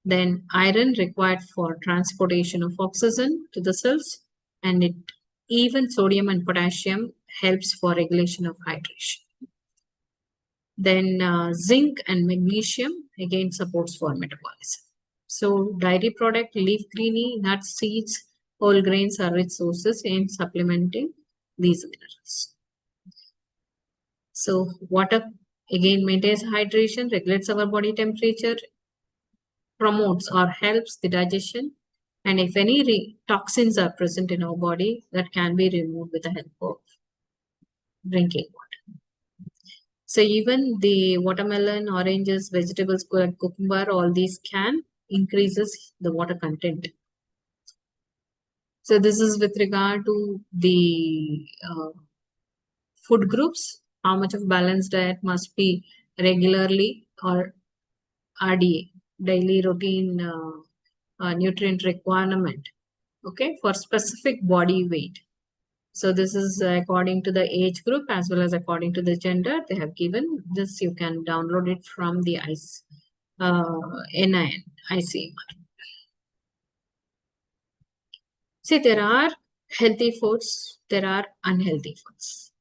then iron required for transportation of oxygen to the cells, and even sodium and potassium helps for regulation of hydration. Then zinc and magnesium again supports for metabolism. So dairy product, leaf greeny, nuts, seeds, whole grains are rich sources in supplementing these minerals. So water again maintains hydration, regulates our body temperature, promotes or helps the digestion, and if any toxins are present in our body, that can be removed with the help of drinking water. So even the watermelon, oranges, vegetables, cucumber, all these can increases the water content. So this is with regard to the food groups, how much of balanced diet must be regularly, or RDA, daily routine nutrient requirement, okay, for specific body weight. So this is according to the age group as well as according to the gender. They have given this. You can download it from the NIN ICMR. See, there are healthy foods, there are unhealthy foods,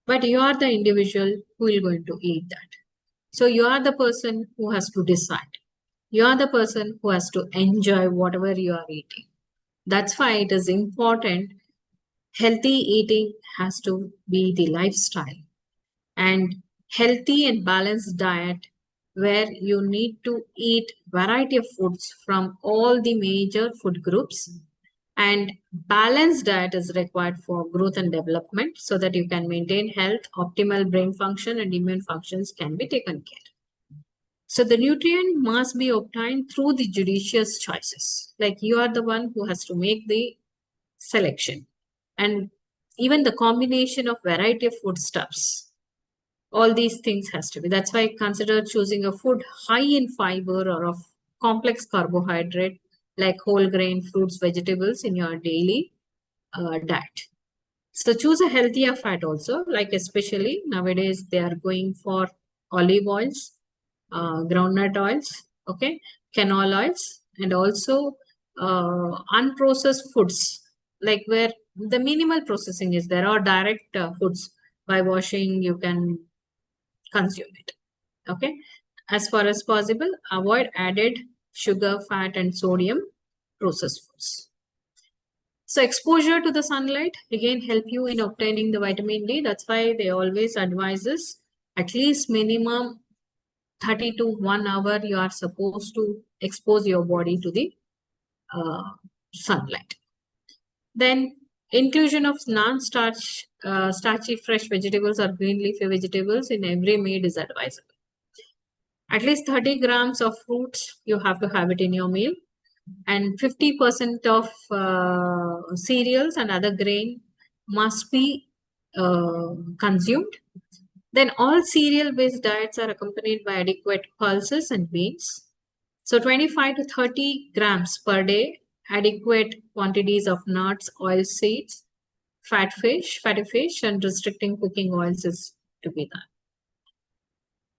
but you are the individual who is going to eat that. So you are the person who has to decide. You are the person who has to enjoy whatever you are eating. That's why it is important. Healthy eating has to be the lifestyle, and healthy and balanced diet where you need to eat variety of foods from all the major food groups, and balanced diet is required for growth and development so that you can maintain health, optimal brain function, and immune functions can be taken care. So the nutrient must be obtained through the judicious choices. Like you are the one who has to make the selection, and even the combination of variety of foodstuffs. All these things has to be. That's why consider choosing a food high in fiber or of complex carbohydrate like whole grain, fruits, vegetables in your daily diet. So choose a healthier fat also, like especially nowadays they are going for olive oils, groundnut oils, okay, canola oils, and also unprocessed foods, like where the minimal processing is there, or direct foods by washing you can consume it. Okay, as far as possible, avoid added sugar, fat, and sodium processed foods. So exposure to the sunlight again help you in obtaining the vitamin D. That's why they always advise us at least minimum 30 to 1 hour you are supposed to expose your body to the sunlight. Then inclusion of non-starch, starchy fresh vegetables or green leafy vegetables in every meal is advisable. At least 30 grams of fruits you have to have it in your meal, and 50% of cereals and other grain must be consumed. Then all cereal-based diets are accompanied by adequate pulses and beans. So 25 to 30 grams per day, adequate quantities of nuts, oil seeds, fatty fish, and restricting cooking oils is to be done.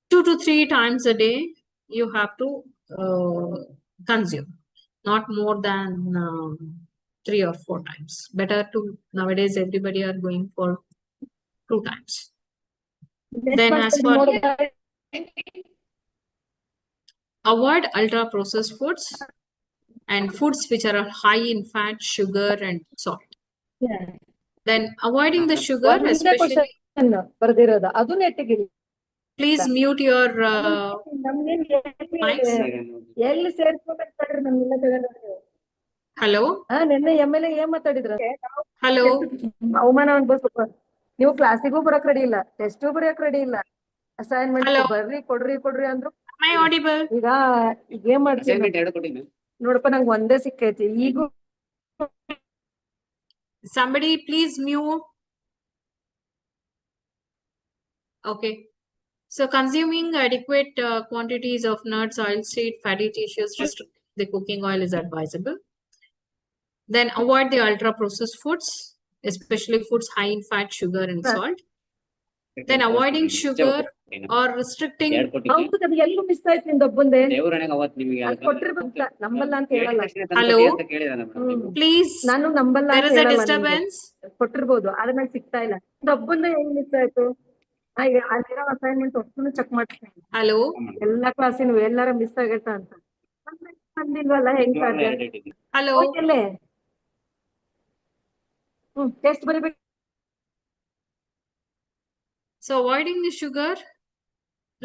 2 to 3 times a day, you have to consume, not more than 3 or 4 times. Better to, nowadays everybody are going for 2 times. Then as for avoid ultra processed foods and foods which are high in fat, sugar, and salt. Then avoiding the sugar, especially. Please mute your mics. Hello. Hello. ಅವಮಾನ ಅನ್ಭವಿಸ್ಬೇಕು. ನೀವು ಕ್ಲಾಸಿಗೂ ಬರಕ್ ready ಇಲ್ಲ, test ಬರೆಯಕ್ ready ಇಲ್ಲ, assignment Hello. ಬರ್ರಿ ಕೊಡ್ರಿ ಅಂದ್ರು. Am I audible? ಈಗ ಏನ್ ಮಾಡ್ತೀನಿ ನೋಡಪ್ಪ, ನಂಗೆ ಒಂದೇ ಸಿಕ್ಕೈತಿ ಈಗ. Somebody please mute. Okay. So consuming adequate quantities of nuts, oilseed, fatty tissues, restrict the cooking oil is advisable. Then avoid the ultra processed foods, especially foods high in fat, sugar, and salt. Then avoiding sugar or restricting. ಹೌದು, ಅದು ಎಲ್ಲೂ miss ಆಯ್ತು ನಿಂದ ಒಬ್ಬಂದೆ. ಕೊಟ್ಟಿರ್ಬೇಕು, ನಂಬಲ್ಲ ಅಂತ ಹೇಳಲ್ಲ. Hello. Please. ನಾನು ನಂಬಲ್ಲ There ಅಂತ is a ಹೇಳಲ್ಲ. disturbance. ಕೊಟ್ಟಿರ್ಬೋದು, ಆದ್ರೆ ನಂಗೆ ಸಿಗ್ತಾ ಇಲ್ಲ. ಒಬ್ಬಂದ ಹೆಂಗ್ ಮಿಸ್ ಆಯ್ತು? ಅಲ್ಲಿರೋ ಅಸೈನ್ಮೆಂಟ್ ಒಟ್ಟು ಚೆಕ್ ಮಾಡ್ತೀನಿ. Hello. ಎಲ್ಲಾ ಕ್ಲಾಸಿನ ಎಲ್ಲಾರ ಮಿಸ್ ಆಗೈತ ಅಂತ ಬಂದಿಲ್ವಲ್ಲ, ಹೆಂಗ್ ಸಾಧ್ಯ? Hello. ಎಲ್ಲೇ ಟೆಸ್ಟ್ ಬರೀಬೇಕು. So avoiding the sugar,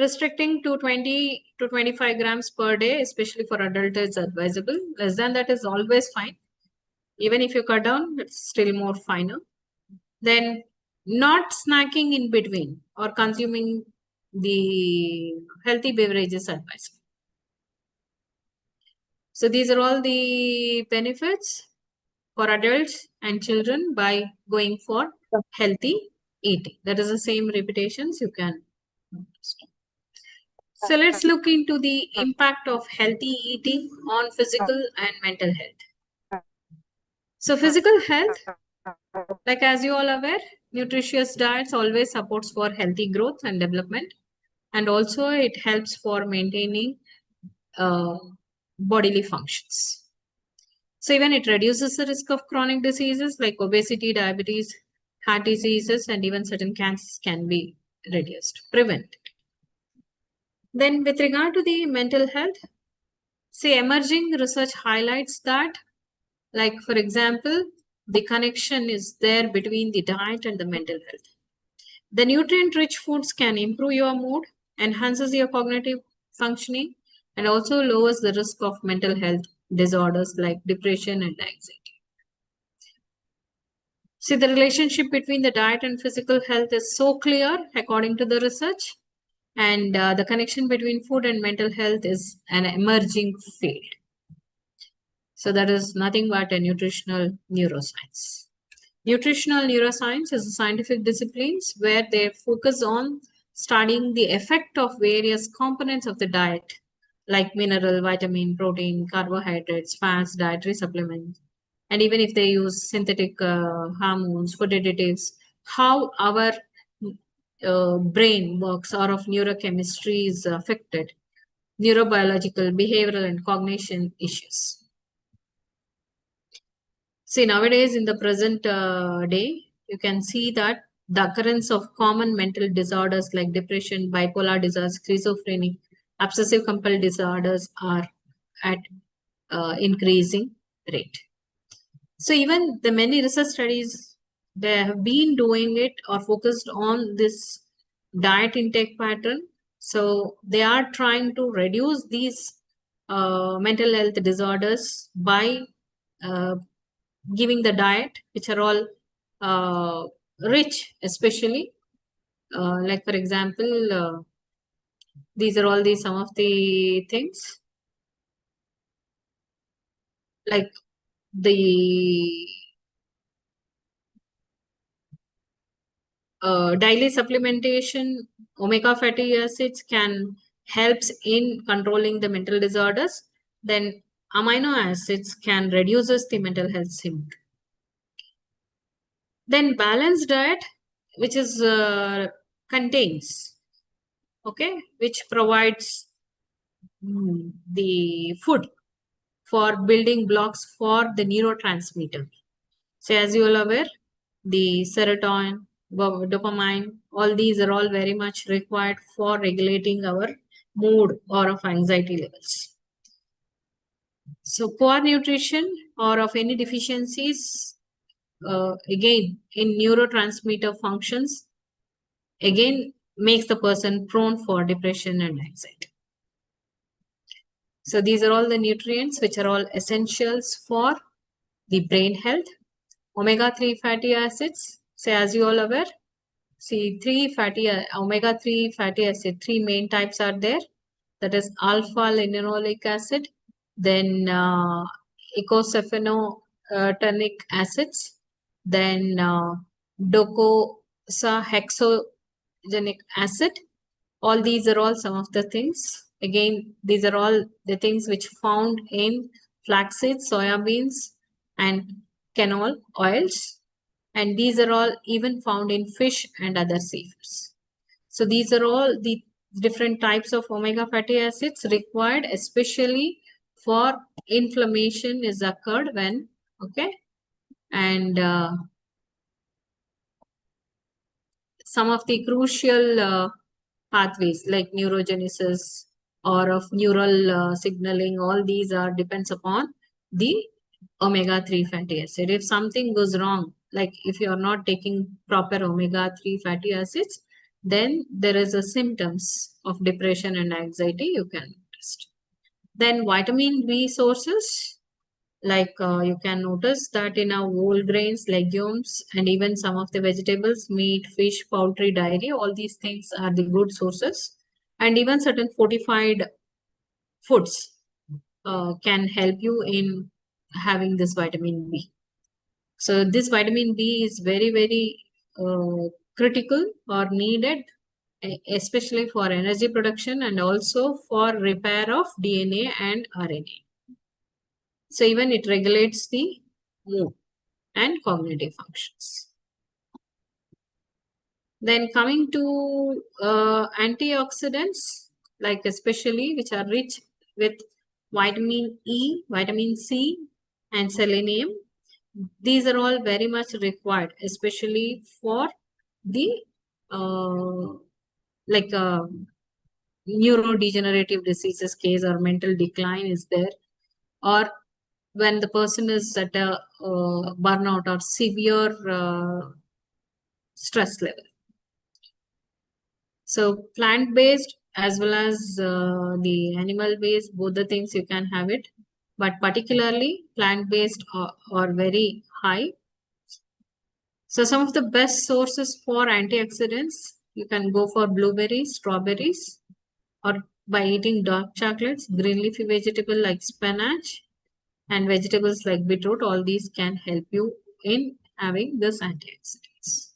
restricting to 20 to 25 grams per day, especially for adult, is advisable. Less than that is always fine. Even if you cut down, it's still more finer. Then not snacking in between or consuming the healthy beverages advisable. So these are all the benefits for adults and children by going for healthy eating. That is the same repetitions you can. So let's look into the impact of healthy eating on physical and mental health. So physical health, like as you all aware, nutritious diets always supports for healthy growth and development, and also it helps for maintaining bodily functions. So even it reduces the risk of chronic diseases like obesity, diabetes, heart diseases, and even certain cancers can be reduced, prevented. Then with regard to the mental health, see, emerging research highlights that, like for example, the connection is there between the diet and the mental health. The nutrient-rich foods can improve your mood, enhances your cognitive functioning, and also lowers the risk of mental health disorders like depression and anxiety. See, the relationship between the diet and physical health is so clear according to the research, and the connection between food and mental health is an emerging field. So that is nothing but a nutritional neuroscience. Nutritional neuroscience is a scientific discipline where they focus on studying the effect of various components of the diet, like mineral, vitamin, protein, carbohydrates, fats, dietary supplements, and even if they use synthetic hormones, food additives, how our brain works or of neurochemistry is affected, neurobiological, behavioral, and cognition issues. See, nowadays in the present day, you can see that the occurrence of common mental disorders like depression, bipolar disorder, schizophrenia, obsessive compulsive disorders are at increasing rate. So even the many research studies, they have been doing it or focused on this diet intake pattern. So they are trying to reduce these mental health disorders by giving the diet, which are all rich, especially like for example, these are all the some of the things like the daily supplementation, omega fatty acids can helps in controlling the mental disorders. Then amino acids can reduces the mental health symptoms. Then balanced diet, which is contains, okay, which provides the food for building blocks for the neurotransmitter. So as you are aware, the serotonin, dopamine, all these are all very much required for regulating our mood or of anxiety levels. So poor nutrition or of any deficiencies, again, in neurotransmitter functions, again, makes the person prone for depression and anxiety. So these are all the nutrients which are all essentials for the brain health. Omega-3 fatty acids, so as you all aware, see omega-3 fatty acid, 3 main types are there. That is alpha-linolenic acid, then eicosapentaenoic acids, then docosahexaenoic acid. All these are all some of the things. Again, these are all the things which found in flaxseed, soya beans, and canola oils. And these are all even found in fish and other seafoods. So these are all the different types of omega fatty acids required, especially for inflammation is occurred when, okay, and some of the crucial pathways like neurogenesis or of neural signaling, all these are depends upon the omega-3 fatty acid. If something goes wrong, like if you are not taking proper omega-3 fatty acids, then there is a symptoms of depression and anxiety you can notice. Then vitamin B sources, like you can notice that in our whole grains, legumes, and even some of the vegetables, meat, fish, poultry, dairy, all these things are the good sources. And even certain fortified foods can help you in having this vitamin B. So this vitamin B is very, very critical or needed, especially for energy production and also for repair of DNA and RNA. So even it regulates the mood and cognitive functions. Then coming to antioxidants, like especially which are rich with vitamin E, vitamin C, and selenium. These are all very much required, especially for the neurodegenerative diseases case or mental decline is there, or when the person is at a burnout or severe stress level. So plant-based as well as the animal-based, both the things you can have it, but particularly plant-based are very high. So some of the best sources for antioxidants, you can go for blueberries, strawberries, or by eating dark chocolates, green leafy vegetable like spinach, and vegetables like beetroot. All these can help you in having this antioxidants.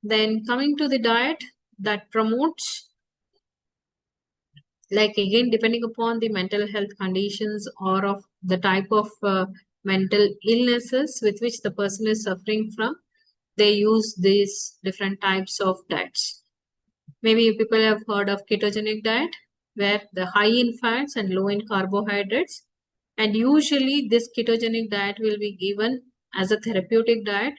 Then coming to the diet that promotes, like again, depending upon the mental health conditions or of the type of mental illnesses with which the person is suffering from, they use these different types of diets. Maybe people have heard of ketogenic diet, where the high in fats and low in carbohydrates. And usually this ketogenic diet will be given as a therapeutic diet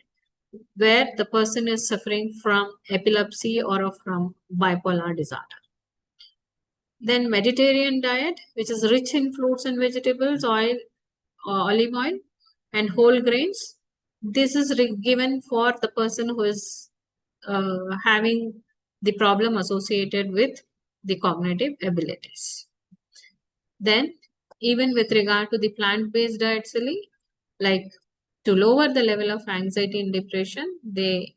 where the person is suffering from epilepsy or from bipolar disorder. Then Mediterranean diet, which is rich in fruits and vegetables, oil, olive oil, and whole grains. This is given for the person who is having the problem associated with the cognitive abilities. Then, even with regard to the plant-based diet, like to lower the level of anxiety and depression, they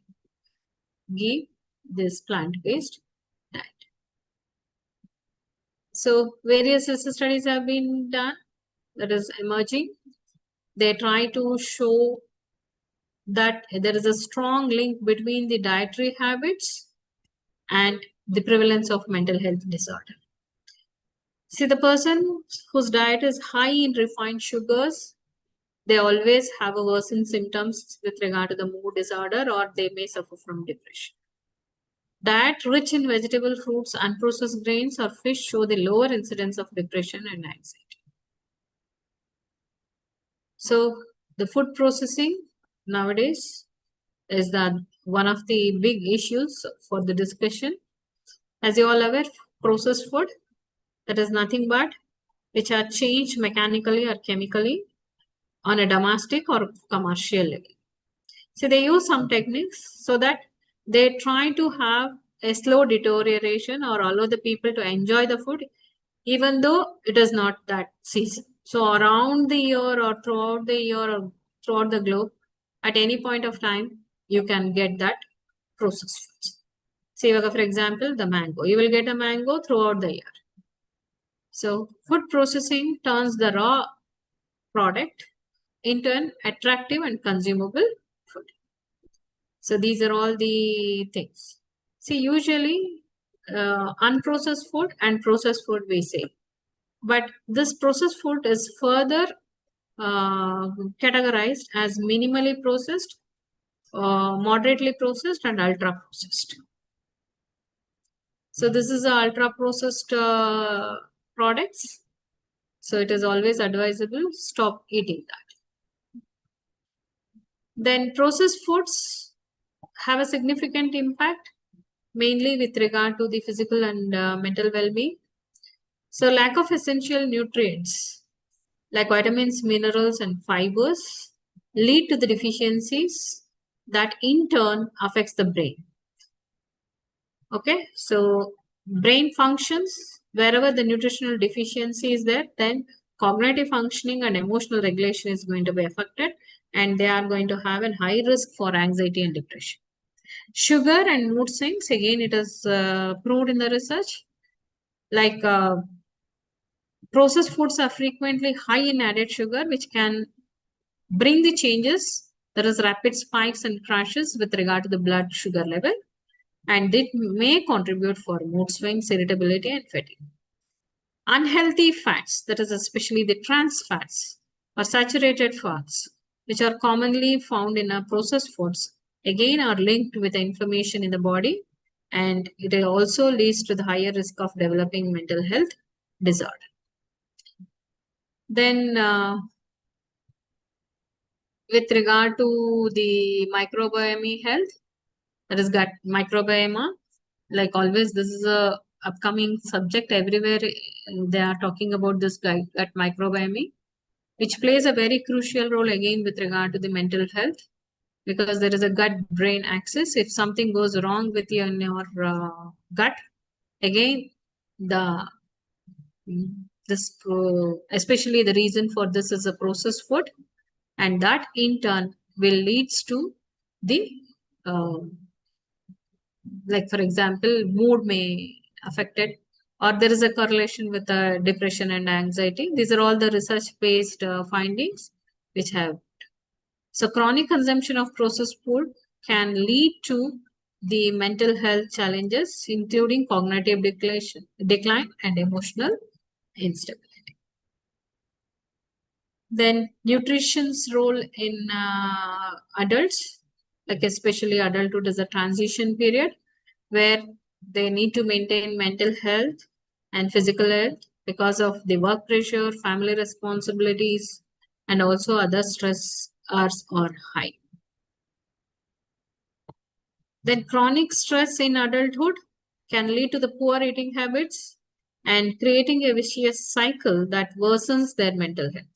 give this plant-based diet. So various research studies have been done that is emerging. They try to show that there is a strong link between the dietary habits and the prevalence of mental health disorder. See, the person whose diet is high in refined sugars, they always have a worsened symptoms with regard to the mood disorder, or they may suffer from depression. Diet rich in vegetable, fruits, unprocessed grains, or fish show the lower incidence of depression and anxiety. So the food processing nowadays is one of the big issues for the discussion. As you all aware, processed food, that is nothing but which are changed mechanically or chemically on a domestic or commercial level. So they use some techniques so that they try to have a slow deterioration or allow the people to enjoy the food even though it is not that season. So around the year or throughout the year or throughout the globe, at any point of time, you can get that processed foods. Say, for example, the mango. You will get a mango throughout the year. So food processing turns the raw product into an attractive and consumable food. So these are all the things. See, usually unprocessed food and processed food we say. But this processed food is further categorized as minimally processed, moderately processed, and ultra processed. So this is the ultra processed products. So it is always advisable stop eating that. Then processed foods have a significant impact, mainly with regard to the physical and mental well-being. So lack of essential nutrients like vitamins, minerals, and fibers lead to the deficiencies that in turn affects the brain. Okay, so brain functions, wherever the nutritional deficiency is there, then cognitive functioning and emotional regulation is going to be affected, and they are going to have a high risk for anxiety and depression. Sugar and mood swings, again, it is proved in the research, like processed foods are frequently high in added sugar, which can bring the changes. There is rapid spikes and crashes with regard to the blood sugar level, and it may contribute for mood swings, irritability, and fatigue. Unhealthy fats, that is especially the trans fats or saturated fats, which are commonly found in our processed foods, again are linked with the inflammation in the body, and it also leads to the higher risk of developing mental health disorder. Then with regard to the microbiome health, that is gut microbiome, like always, this is a upcoming subject everywhere. They are talking about this gut microbiome, which plays a very crucial role again with regard to the mental health, because there is a gut-brain axis. If something goes wrong with you in your gut, again, especially the reason for this is a processed food, and that in turn will leads to the like, for example, mood may affected, or there is a correlation with depression and anxiety. These are all the research-based findings which have. So chronic consumption of processed food can lead to the mental health challenges, including cognitive decline and emotional instability. Then nutrition's role in adults, like especially adulthood is a transition period where they need to maintain mental health and physical health because of the work pressure, family responsibilities, and also other stress are high. Then chronic stress in adulthood can lead to the poor eating habits and creating a vicious cycle that worsens their mental health.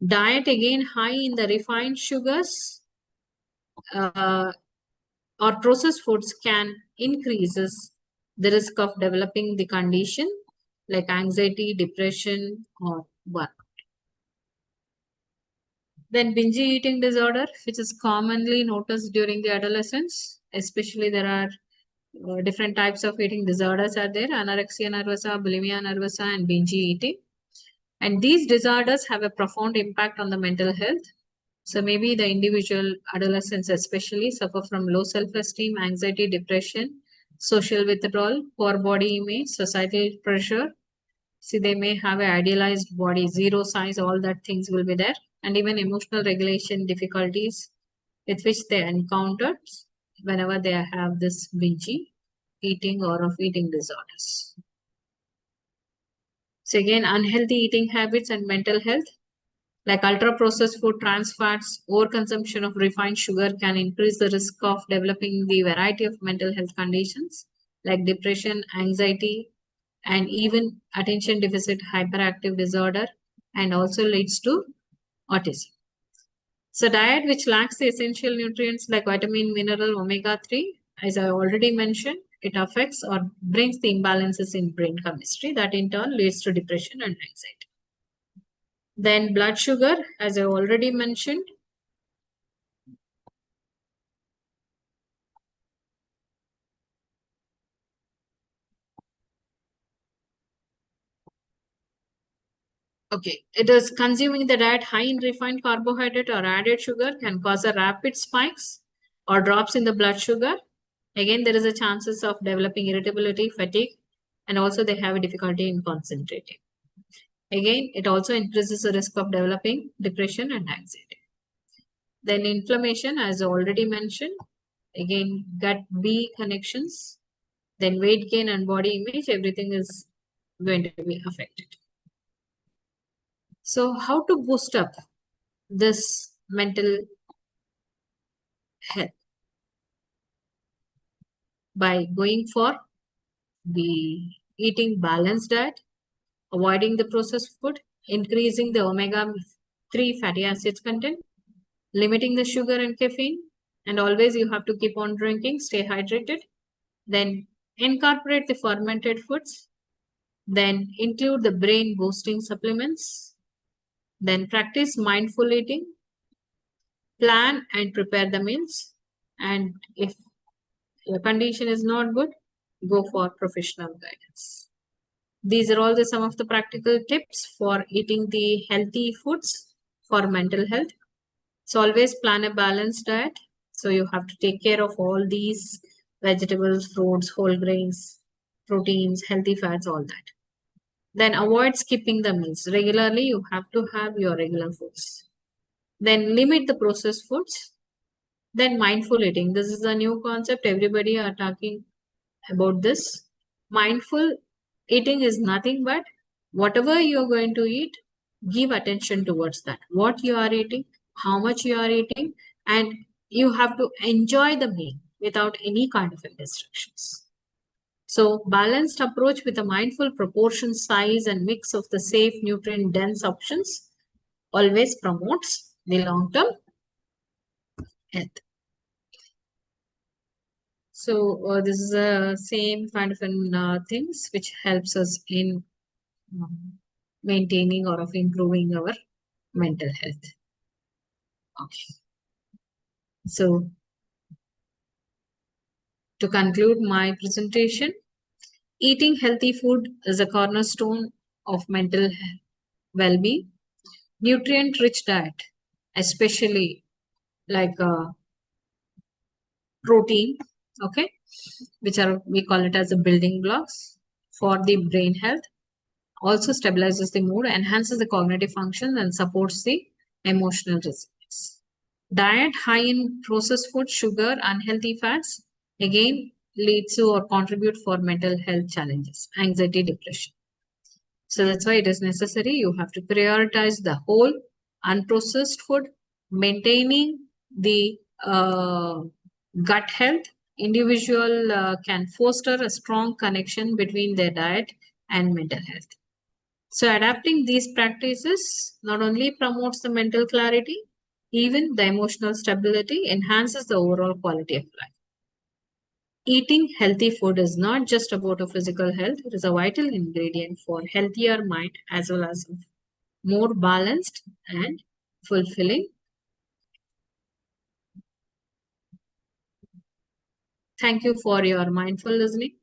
Diet again high in the refined sugars or processed foods can increases the risk of developing the condition like anxiety, depression, or burnout. Then binge eating disorder, which is commonly noticed during the adolescence, especially there are different types of eating disorders are there: anorexia nervosa, bulimia nervosa, and binge eating. And these disorders have a profound impact on the mental health. So maybe the individual adolescents especially suffer from low self-esteem, anxiety, depression, social withdrawal, poor body image, societal pressure. See, they may have an idealized body, zero size, all that things will be there. And even emotional regulation difficulties with which they encounter whenever they have this binge eating or of eating disorders. So again, unhealthy eating habits and mental health, like ultra-processed food, trans fats, overconsumption of refined sugar can increase the risk of developing the variety of mental health conditions like depression, anxiety, and even attention deficit hyperactive disorder, and also leads to autism. So diet which lacks the essential nutrients like vitamin, mineral, omega-3, as I already mentioned, it affects or brings the imbalances in brain chemistry that in turn leads to depression and anxiety. Then blood sugar, as I already mentioned, okay, it is consuming the diet high in refined carbohydrate or added sugar can cause a rapid spikes or drops in the blood sugar. Again, there is a chances of developing irritability, fatigue, and also they have a difficulty in concentrating. Again, it also increases the risk of developing depression and anxiety. Then inflammation, as already mentioned, again, gut B connections, then weight gain and body image, everything is going to be affected. So how to boost up this mental health? By going for the eating balanced diet, avoiding the processed food, increasing the omega-3 fatty acids content, limiting the sugar and caffeine, and always you have to keep on drinking, stay hydrated. Then incorporate the fermented foods. Then include the brain boosting supplements. Then practice mindful eating. Plan and prepare the meals. And if your condition is not good, go for professional guidance. These are all some of the practical tips for eating the healthy foods for mental health. So always plan a balanced diet. So you have to take care of all these vegetables, fruits, whole grains, proteins, healthy fats, all that. Then avoid skipping the meals. Regularly, you have to have your regular foods. Then limit the processed foods. Then mindful eating. This is a new concept. Everybody are talking about this. Mindful eating is nothing but whatever you're going to eat, give attention towards that. What you are eating, how much you are eating, and you have to enjoy the meal without any kind of distractions. So balanced approach with a mindful proportion, size, and mix of the safe, nutrient-dense options always promotes the long-term health. So this is the same kind of things which helps us in maintaining or of improving our mental health. Okay. So to conclude my presentation, eating healthy food is a cornerstone of mental well-being. Nutrient-rich diet, especially like protein, okay, which are, we call it as the building blocks for the brain health, also stabilizes the mood, enhances the cognitive function, and supports the emotional resilience. Diet high in processed food, sugar, unhealthy fats, again leads to or contribute for mental health challenges, anxiety, depression. So that's why it is necessary. You have to prioritize the whole unprocessed food, maintaining the gut health. Individual can foster a strong connection between their diet and mental health. So adapting these practices not only promotes the mental clarity, even the emotional stability, enhances the overall quality of life. Eating healthy food is not just about a physical health, it is a vital ingredient for healthier mind as well as more balanced and fulfilling. Thank you for your mindful listening.